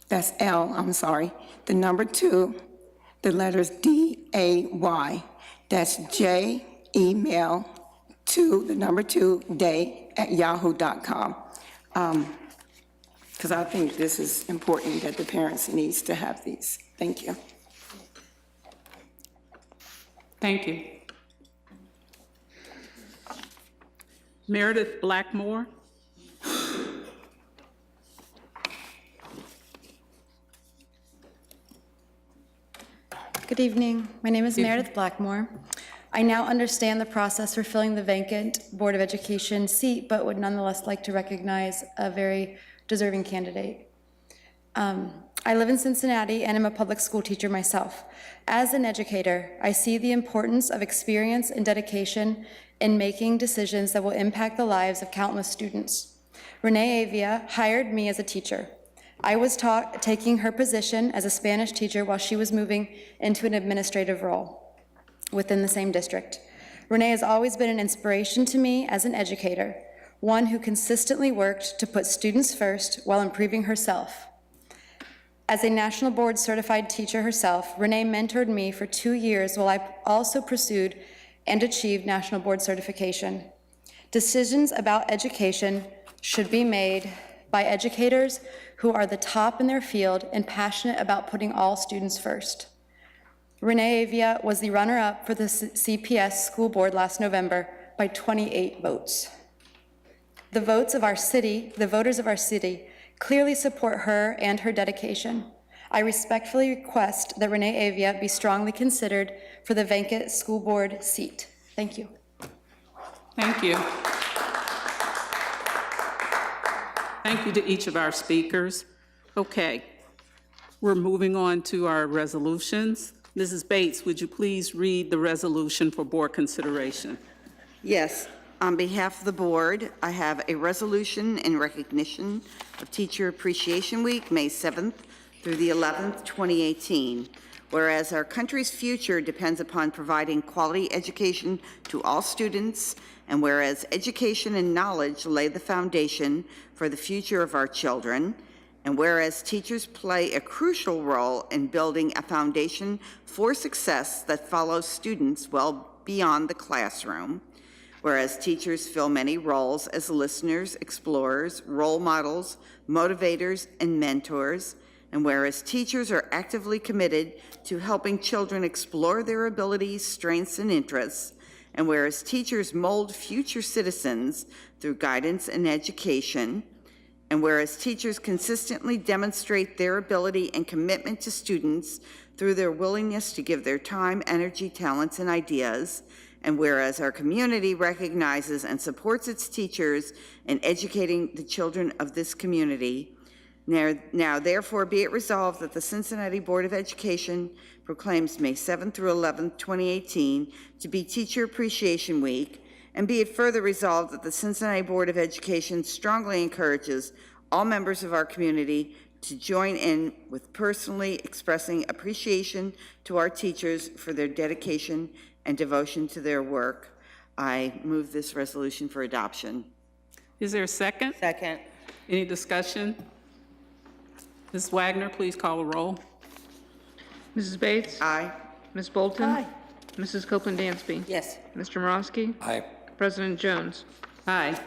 that's L, I'm sorry, the number 2, the letters DAY. That's JEMAIL 2, the number 2, day at yahoo.com. Because I think this is important that the parents needs to have these. Thank you. Thank you. Meredith Blackmore. Good evening. My name is Meredith Blackmore. I now understand the process for filling the vacant Board of Education seat, but would nonetheless like to recognize a very deserving candidate. I live in Cincinnati and am a public school teacher myself. As an educator, I see the importance of experience and dedication in making decisions that will impact the lives of countless students. Renee Avia hired me as a teacher. I was taking her position as a Spanish teacher while she was moving into an administrative role within the same district. Renee has always been an inspiration to me as an educator, one who consistently worked to put students first while improving herself. As a national board certified teacher herself, Renee mentored me for 2 years while I also pursued and achieved national board certification. Decisions about education should be made by educators who are the top in their field and passionate about putting all students first. Renee Avia was the runner-up for the CPS School Board last November by 28 votes. The voters of our city clearly support her and her dedication. I respectfully request that Renee Avia be strongly considered for the vacant school board seat. Thank you. Thank you. Thank you to each of our speakers. Okay, we're moving on to our resolutions. Mrs. Bates, would you please read the resolution for board consideration? Yes. On behalf of the board, I have a resolution in recognition of Teacher Appreciation Week, May 7th through the 11th, 2018. Whereas our country's future depends upon providing quality education to all students, and whereas education and knowledge lay the foundation for the future of our children, and whereas teachers play a crucial role in building a foundation for success that follows students well beyond the classroom, whereas teachers fill many roles as listeners, explorers, role models, motivators, and mentors, and whereas teachers are actively committed to helping children explore their abilities, strengths, and interests, and whereas teachers mold future citizens through guidance and education, and whereas teachers consistently demonstrate their ability and commitment to students through their willingness to give their time, energy, talents, and ideas, and whereas our community recognizes and supports its teachers in educating the children of this community, now therefore be it resolved that the Cincinnati Board of Education proclaims May 7th through 11th, 2018 to be Teacher Appreciation Week, and be it further resolved that the Cincinnati Board of Education strongly encourages all members of our community to join in with personally expressing appreciation to our teachers for their dedication and devotion to their work. I move this resolution for adoption. Is there a second? Second. Any discussion? Ms. Wagner, please call a roll. Mrs. Bates? Aye. Ms. Bolton? Aye. Mrs. Copeland Dansby. Yes. Mr. Morosky. Aye. President Jones. Aye.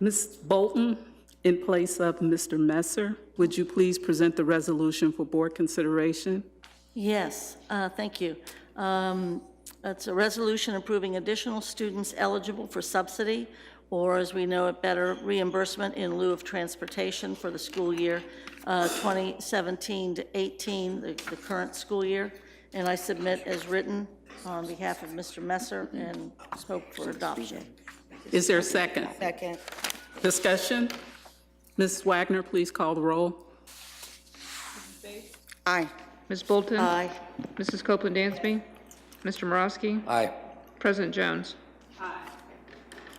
Ms. Bolton, in place of Mr. Messer, would you please present the resolution for board consideration? Yes, thank you. It's a resolution approving additional students eligible for subsidy, or as we know it better, reimbursement in lieu of transportation for the school year 2017 to 18, the current school year. And I submit as written on behalf of Mr. Messer and hope for adoption. Is there a second? Second. Discussion? Ms. Wagner, please call the roll. Aye. Ms. Bolton. Aye. Mrs. Copeland Dansby. Mr. Morosky. Aye. President Jones.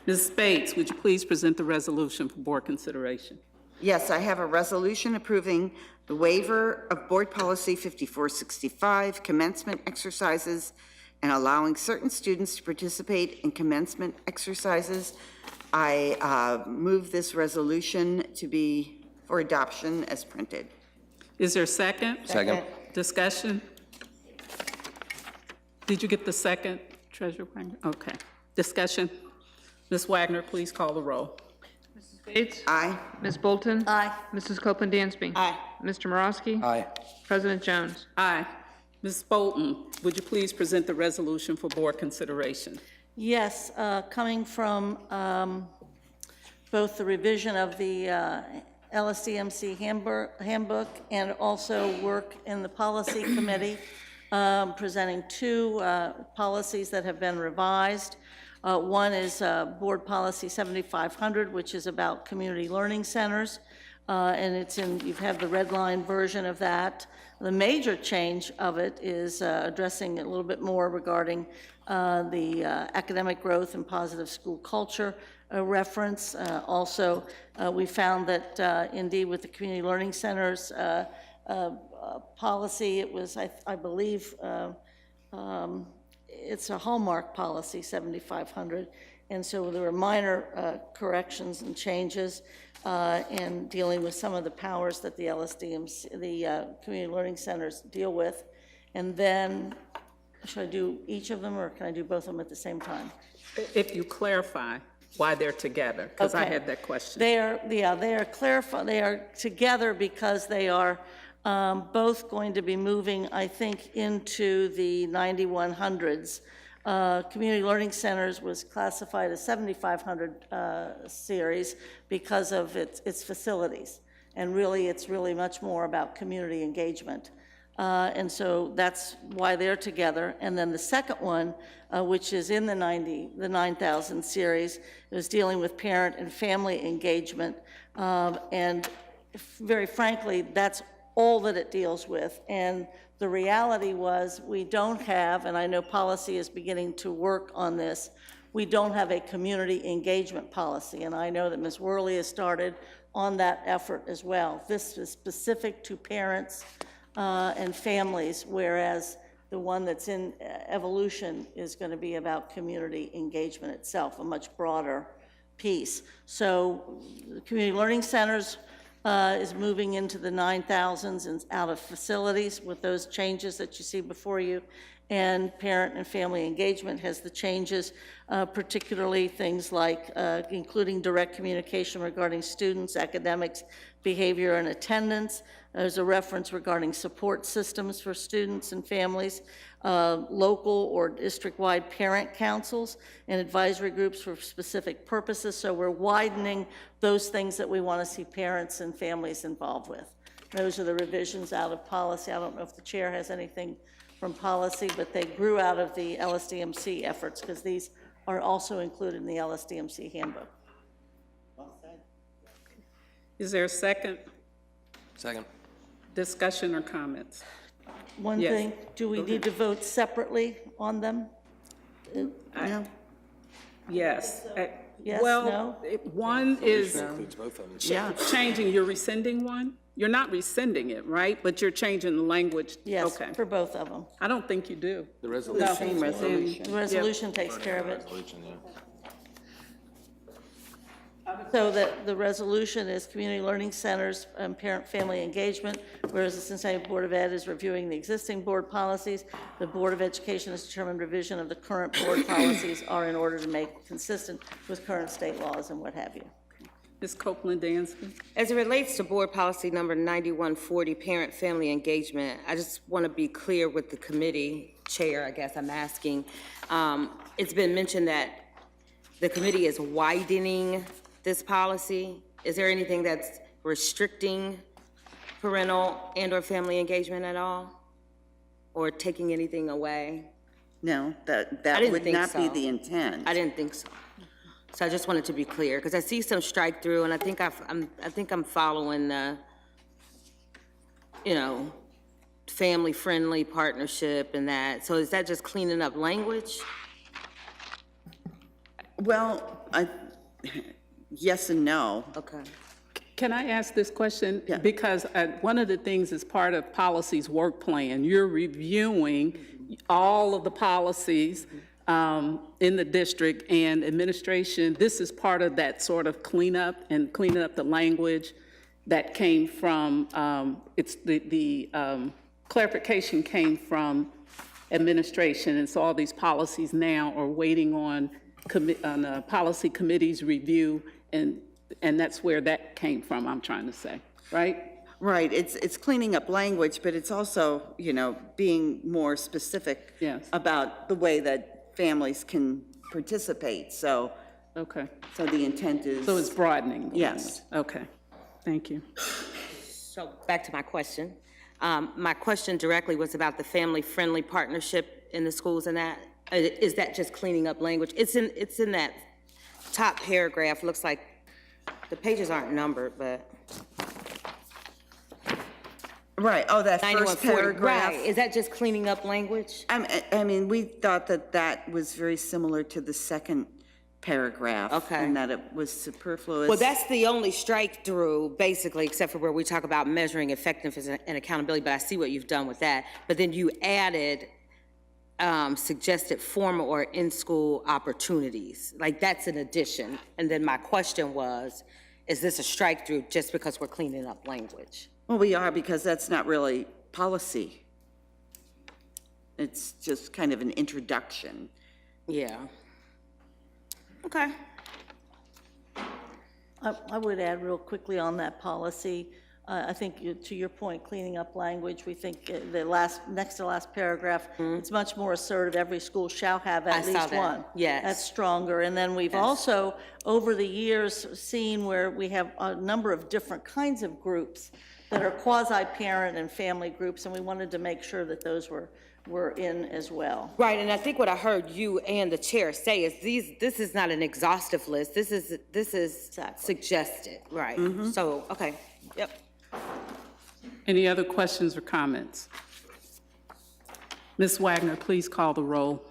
Ms. Spates, would you please present the resolution for board consideration? Yes, I have a resolution approving the waiver of Board Policy 5465, commencement exercises, and allowing certain students to participate in commencement exercises. I move this resolution to be for adoption as printed. Is there a second? Second. Discussion? Did you get the second, Treasurer Wagner? Okay. Discussion? Ms. Wagner, please call the roll. Mrs. Bates. Aye. Ms. Bolton. Aye. Mrs. Copeland Dansby. Aye. Mr. Morosky. Aye. President Jones. Aye. Ms. Bolton, would you please present the resolution for board consideration? Yes, coming from both the revision of the LSDMC handbook and also work in the policy committee, presenting two policies that have been revised. One is Board Policy 7500, which is about community learning centers, and it's in, you have the red line version of that. The major change of it is addressing a little bit more regarding the academic growth and positive school culture reference. Also, we found that indeed with the community learning centers policy, it was, I believe, it's a hallmark policy, 7500. And so there were minor corrections and changes in dealing with some of the powers that the LSDMC, the community learning centers deal with. And then, should I do each of them or can I do both of them at the same time? If you clarify why they're together, because I Okay. had that question. They are together because they are both going to be moving, I think, into the 9100s. Community Learning Centers was classified as 7500 series because of its facilities. And really, it's really much more about community engagement. And so that's why they're together. And then the second one, which is in the 9000 series, is dealing with parent and family engagement. And very frankly, that's all that it deals with. And the reality was we don't have, and I know policy is beginning to work on this, we don't have a community engagement policy. And I know that Ms. Worley has started on that effort as well. This is specific to parents and families, whereas the one that's in evolution is going to be about community engagement itself, a much broader piece. So the community learning centers is moving into the 9000s and out of facilities with those changes that you see before you. And parent and family engagement has the changes, particularly things like including direct communication regarding students, academics, behavior, and attendance. There's a reference regarding support systems for students and families, local or district-wide parent councils, and advisory groups for specific purposes. So we're widening those things that we want to see parents and families involved with. Those are the revisions out of policy. I don't know if the chair has anything from policy, but they grew out of the LSDMC efforts because these are also included in the LSDMC handbook. Is there a second? Second. Discussion or comments? One Yes. thing, do we need to vote separately on them? No? Yes. Yes, Well, no? one is Includes both of them. Yeah. changing, you're rescinding one? You're not rescinding it, right? But you're changing the language? Yes, Okay. for both of them. I don't think you do. The No, resolution. same resolution. The resolution takes care of it. So the resolution is community learning centers and parent-family engagement, whereas the Cincinnati Board of Ed is reviewing the existing board policies. The Board of Education has determined revision of the current board policies are in order to make consistent with current state laws and what have you. Ms. Copeland Dansby. As it relates to board policy number 9140, parent-family engagement, I just want to be clear with the committee chair, I guess I'm asking. It's been mentioned that the committee is widening this policy. Is there anything that's restricting parental and/or family engagement at all? Or taking anything away? No, that didn't would think not be so. the intent. I didn't think so. So I just wanted to be clear, because I see some strike through, and I think I'm following the, family-friendly partnership and that. So is that just cleaning up language? Well, yes and no. Okay. Can I ask this question? Yeah. Because one of the things is part of policy's work plan. You're reviewing all of the policies in the district and administration. This is part of that sort of cleanup and cleaning up the language that came from, it's the clarification came from administration. And so all these policies now are waiting on policy committee's review, and that's where that came from, I'm trying to say, right? Right, it's cleaning up language, but it's also, being more specific about the way that families can participate, so. Okay. So the intent is. So it's broadening. the Yes. language. Okay, thank you. So back to my question. My question directly was about the family-friendly partnership in the schools and that. Is that just cleaning up language? It's in that top paragraph. Looks like the pages aren't numbered, but. Right, oh, that first 9140, paragraph. right. Is that just cleaning up language? I mean, we thought that was very similar to the second paragraph. Okay. And that it was superfluous. Well, that's the only strike through, basically, except for where we talk about measuring effectiveness and accountability, but I see what you've done with that. But then you added suggested formal or in-school opportunities. Like, that's an addition. And then my question was, is this a strike through just because we're cleaning up language? Well, we are, because that's not really policy. It's just kind of an introduction. Yeah. Okay. I would add real quickly on that policy, I think to your point, cleaning up language, we think the next to last paragraph, it's much more assertive. Every school shall have at least one. Yes. That's stronger. And then we've also, over the years, seen where we have a number of different kinds of groups that are quasi-parent and family groups, and we wanted to make sure that those were in as well. Right, and I think what I heard you and the chair say is this is not an exhaustive list. This is Exactly. suggested, right? So, okay, yep. Any other questions or comments? Ms. Wagner, please call the roll.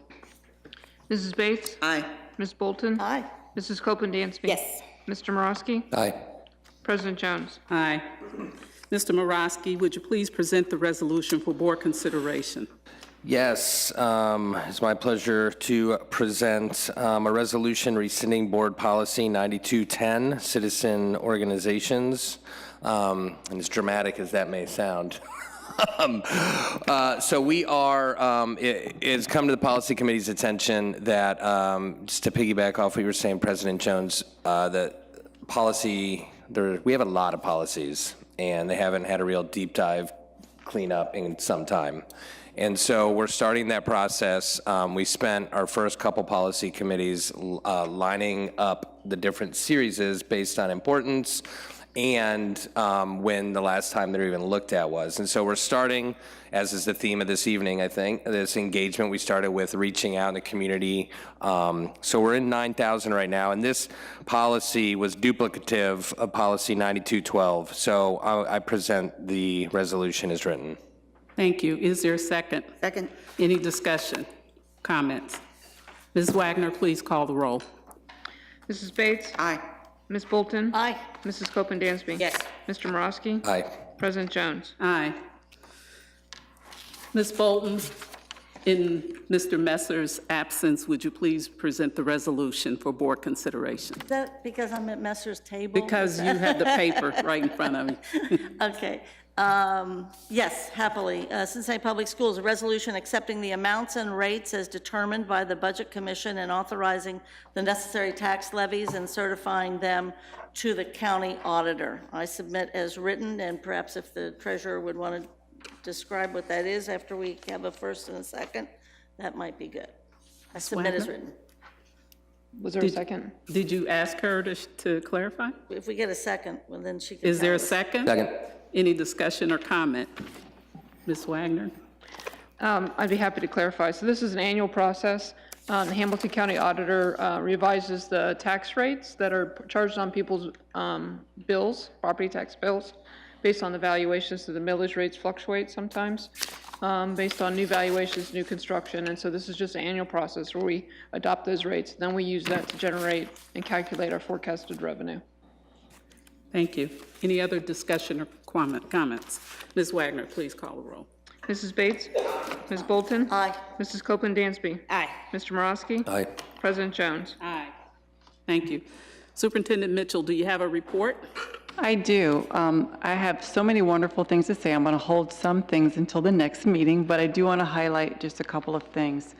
Mrs. Bates? Aye. Ms. Bolton? Aye. Mrs. Copeland Dansby? Yes. Mr. Morosky? Aye. President Jones? Aye. Mr. Morosky, would you please present the resolution for board consideration? Yes, it's my pleasure to present a resolution rescinding Board Policy 9210, Citizen Organizations, and as dramatic as that may sound. So we are, it's come to the Policy Committee's attention that, just to piggyback off what you were saying, President Jones, that policy, we have a lot of policies, and they haven't had a real deep dive cleanup in some time. And so we're starting that process. We spent our first couple policy committees lining up the different series based on importance and when the last time they're even looked at was. And so we're starting, as is the theme of this evening, I think, this engagement. We started with reaching out in the community. So we're in 9,000 right now, and this policy was duplicative of policy 9212. So I present the resolution as written. Thank you. Is there a second? Second. Any discussion, comments? Ms. Wagner, please call the roll. Mrs. Bates? Aye. Ms. Bolton? Aye. Mrs. Copeland Dansby? Yes. Mr. Morosky? Aye. President Jones? Aye. Ms. Bolton, In Mr. Messer's absence, would you please present the resolution for board consideration? Is that because I'm at Messer's table? Because you have the paper right in front of you. Okay. Yes, happily. Cincinnati Public Schools, a resolution accepting the amounts and rates as determined by the Budget Commission and authorizing the necessary tax levies and certifying them to the county auditor. I submit as written, and perhaps if the treasurer would want to describe what that is after we have a first and a second, that might be good. I submit as written. Was there a second? Did you ask her to clarify? If we get a second, well, then she can Is there a tell us. second? Second. Any discussion or comment? Ms. Wagner? I'd be happy to clarify. So this is an annual process. The Hamilton County Auditor revises the tax rates that are charged on people's bills, property tax bills, based on the valuations. So the millage rates fluctuate sometimes based on new valuations, new construction. And so this is just an annual process where we adopt those rates. Then we use that to generate and calculate our forecasted revenue. Thank you. Any other discussion or comments? Ms. Wagner, please call the roll. Mrs. Bates? Ms. Bolton? Aye. Mrs. Copeland Dansby? Aye. Mr. Morosky? Aye. President Jones? Aye. Thank you. Superintendent Mitchell, do you have a report? I do. I have so many wonderful things to say. I'm going to hold some things until the next meeting, but I do want to highlight just a couple of things.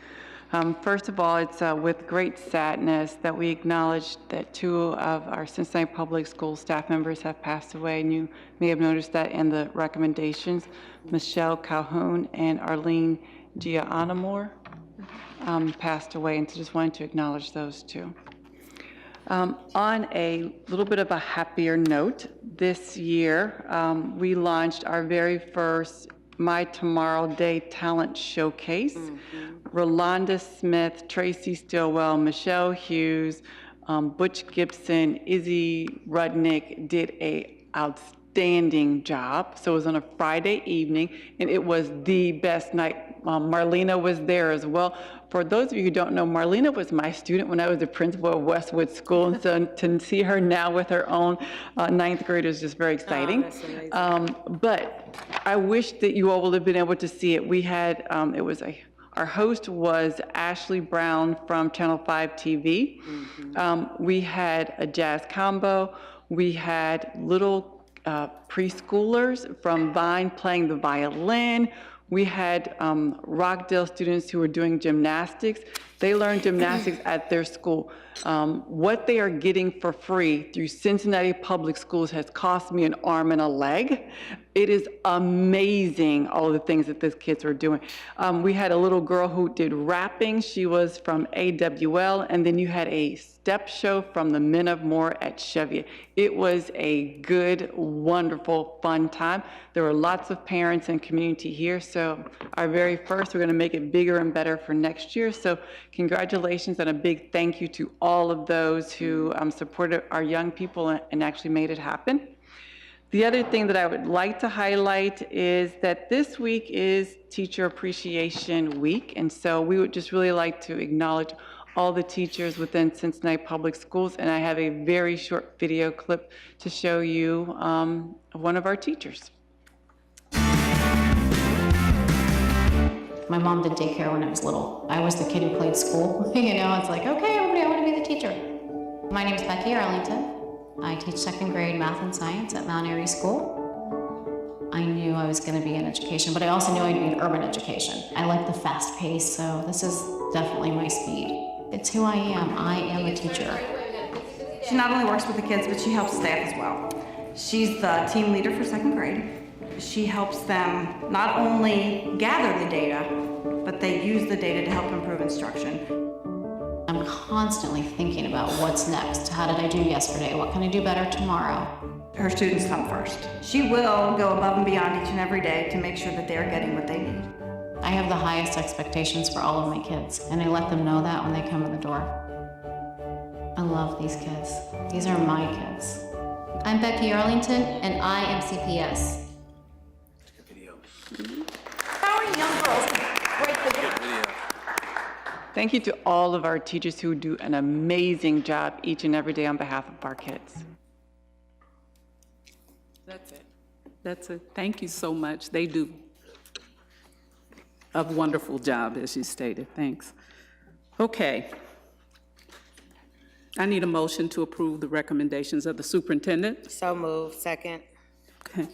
First of all, it's with great sadness that we acknowledge that 2 of our Cincinnati Public Schools staff members have passed away, and you may have noticed that in the recommendations. Michelle Calhoun and Arlene Gianamore passed away, and so just wanted to acknowledge those 2. On a little bit of a happier note, this year we launched our very first My Tomorrow Day Talent Showcase. Rolanda Smith, Tracy Stillwell, Michelle Hughes, Butch Gibson, Izzy Rudnick did a outstanding job. So it was on a Friday evening, and it was the best night. Marlena was there as well. For those of you who don't know, Marlena was my student when I was the principal of Westwood School, and so to see her now with her own 9th grade is just very exciting. Oh, that's amazing. But I wish that you all would have been able to see it. We had, our host was Ashley Brown from Channel 5 TV. We had a jazz combo. We had little preschoolers from Vine playing the violin. We had Rockdale students who were doing gymnastics. They learned gymnastics at their school. What they are getting for free through Cincinnati Public Schools has cost me an arm and a leg. It is amazing, all of the things that these kids are doing. We had a little girl who did rapping. She was from AWL, and then you had a step show from the Men of Moore at Cheviot. It was a good, wonderful, fun time. There were lots of parents and community here, so our very first, we're gonna make it bigger and better for next year. So congratulations and a big thank you to all of those who supported our young people and actually made it happen. The other thing that I would like to highlight is that this week is Teacher Appreciation Week, and so we would just really like to acknowledge all the teachers within Cincinnati Public Schools, and I have a very short video clip to show you one of our teachers. My mom did daycare when I was little. I was the kid who played school. You know, it's like, okay, everybody, I want to be the teacher. My name is Becky Arlington. I teach 2nd grade math and science at Mount Airy School. I knew I was going to be in education, but I also knew I'd be in urban education. I like the fast pace, so this is definitely my speed. It's who I am. I am a teacher. She not only works with the kids, but she helps staff as well. She's the team leader for 2nd grade. She helps them not only gather the data, but they use the data to help improve instruction. I'm constantly thinking about what's next. How did I do yesterday? What can I do better tomorrow? Her students come first. She will go above and beyond each and every day to make sure that they are getting what they need. I have the highest expectations for all of my kids, and I let them know that when they come in the door. I love these kids. These are my kids. I'm Becky Arlington, and I am CPS. How are young girls? Great video. Thank you to all of our teachers who do an amazing job each and every day on behalf of our kids. That's it. That's it. Thank you so much. They do. a wonderful job, as you stated. Thanks. Okay. I need a motion to approve the recommendations of the superintendent. So moved. Second. Okay.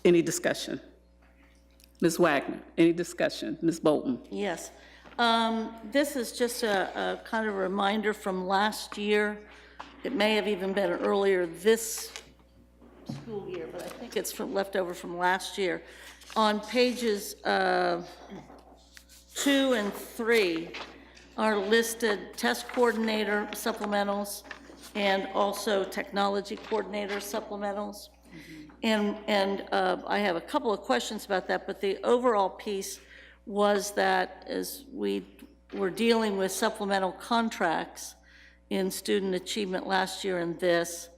Any discussion? Ms. Wagner, any discussion? Ms. Bolton? Yes. This is just a kind of reminder from last year. It may have even been earlier this school year, but I think it's left over from last year. On pages 2 and 3 are listed test coordinator supplementals and also technology coordinator supplementals. And I have a couple of questions about that, but the overall piece was that as we were dealing with supplemental contracts in student achievement last year and this,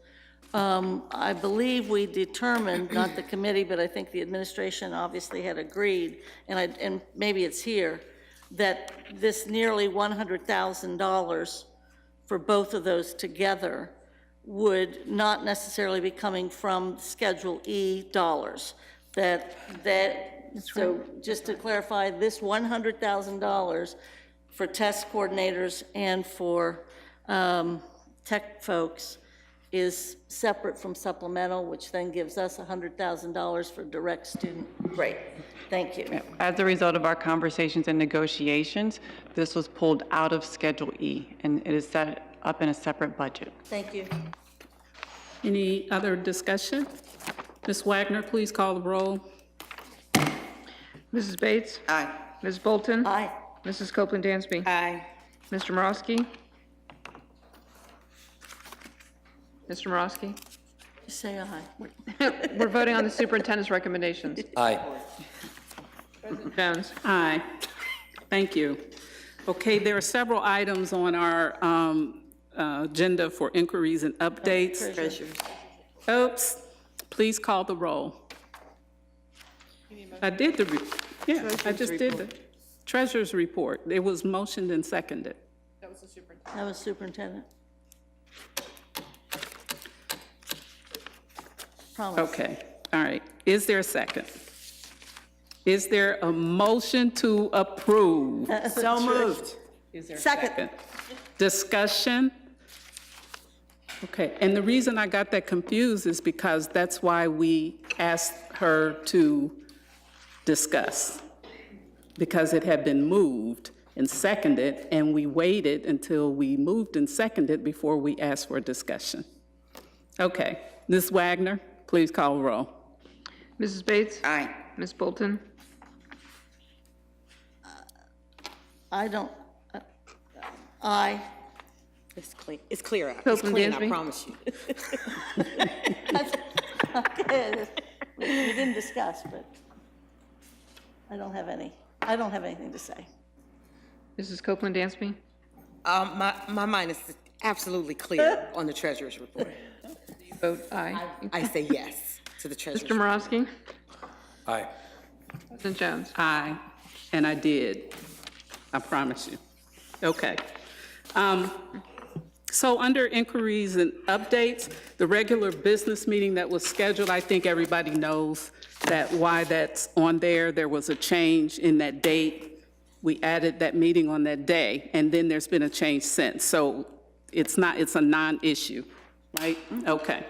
I believe we determined, not the committee, but I think the administration obviously had agreed, and maybe it's here, that this nearly $100,000 for both of those together would not necessarily be coming from Schedule E dollars. So just to clarify, this $100,000 for test coordinators and for tech folks is separate from supplemental, which then gives us $100,000 for direct student. Great, thank you. As a result of our conversations and negotiations, this was pulled out of Schedule E, and it is set up in a separate budget. Thank you. Any other discussion? Ms. Wagner, please call the roll. Mrs. Bates? Aye. Ms. Bolton? Aye. Mrs. Copeland Dansby? Aye. Mr. Morosky? Mr. Morosky? Say aye. We're voting on the superintendent's recommendations. Aye. President Jones? Aye. Thank you. Okay, there are several items on our agenda for inquiries and updates. Treasurer. Oops, please call the roll. I did I just did the treasurer's report. It was motioned and seconded. That was the superintendent. That was superintendent. Promise. Okay, all right. Is there a second? Is there a motion to approve? So moved. Is there a Second. Discussion? Okay, and the reason I got that confused is because that's why we asked her to discuss, because it had been moved and seconded, and we waited until we moved and seconded before we asked for a discussion. Okay, Ms. Wagner, please call the roll. Mrs. Bates? Aye. Ms. Bolton? I don't, aye. It's clear. It's clear. It's Copeland clean, I Dansby? promise you. Okay, we didn't discuss, but I don't have anything to say. Mrs. Copeland Dansby? My mind is absolutely clear on the treasurer's report. Vote aye. I say yes to the treasurer's. Mr. Morosky? Aye. President Jones? Aye, and I did. I promise you. Okay. So under inquiries and updates, the regular business meeting that was scheduled, I think everybody knows that why that's on there. There was a change in that date. We added that meeting on that day, and then there's been a change since. So it's a non-issue, right? Okay.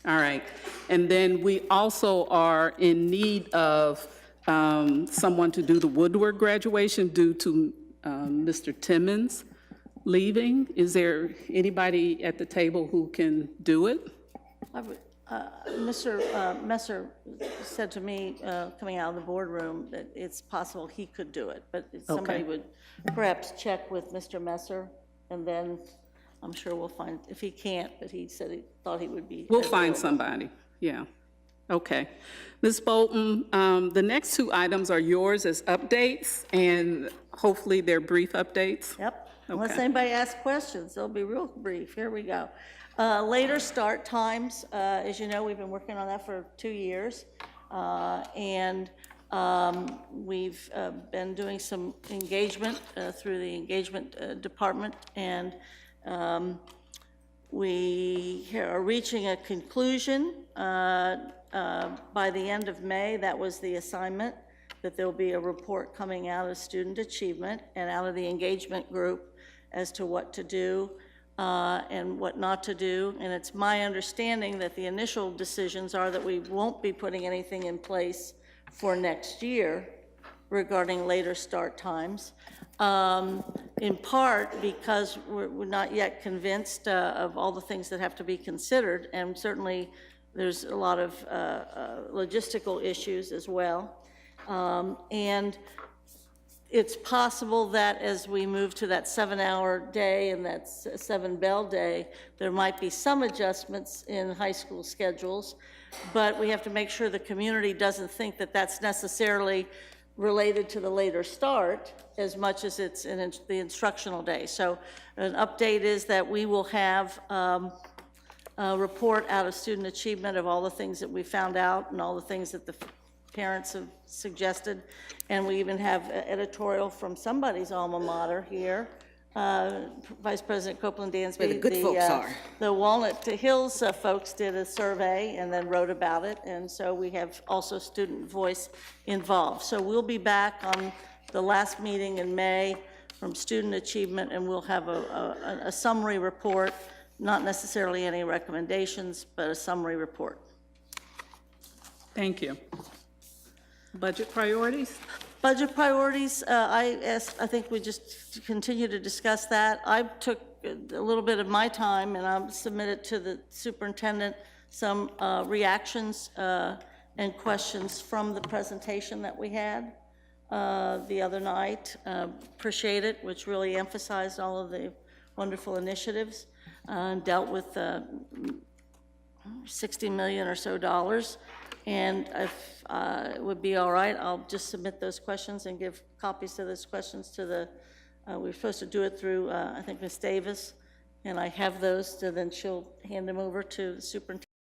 All right. And then we also are in need of someone to do the Woodward graduation due to Mr. Timmons leaving. Is there anybody at the table who can do it? Mr. Messer said to me, coming out of the boardroom, that it's possible he could do it, but if somebody would perhaps check with Mr. Messer, and then I'm sure we'll find, if he can't, but he said he thought he would be. We'll find somebody, yeah. Okay. Ms. Bolton, the next two items are yours as updates, and hopefully they're brief updates. Yep, unless anybody asks questions, they'll be real brief. Here we go. Later start times, as you know, we've been working on that for 2 years. And we've been doing some engagement through the engagement department, and we are reaching a conclusion by the end of May. That was the assignment, that there'll be a report coming out of student achievement and out of the engagement group as to what to do and what not to do. And it's my understanding that the initial decisions are that we won't be putting anything in place for next year regarding later start times, in part because we're not yet convinced of all the things that have to be considered, and certainly there's a lot of logistical issues as well. And it's possible that as we move to that 7-hour day and that 7-bell day, there might be some adjustments in high school schedules, but we have to make sure the community doesn't think that that's necessarily related to the later start as much as it's in the instructional day. So an update is that we will have a report out of student achievement of all the things that we found out and all the things that the parents have suggested. And we even have an editorial from somebody's alma mater here. Vice President Copeland Dansby. Where the good folks are. The Walnut Hills folks did a survey and then wrote about it. And so we have also student voice involved. So we'll be back on the last meeting in May from student achievement, and we'll have a summary report, not necessarily any recommendations, but a summary report. Thank you. Budget priorities? Budget priorities, I think we just continue to discuss that. I took a little bit of my time and I submitted to the superintendent some reactions and questions from the presentation that we had the other night. Appreciate it, which really emphasized all of the wonderful initiatives, dealt with $60 million or so dollars. And if it would be all right, I'll just submit those questions and give copies of those questions to the, we're supposed to do it through, I think, Ms. Davis, and I have those, so then she'll hand them over to the superintendent.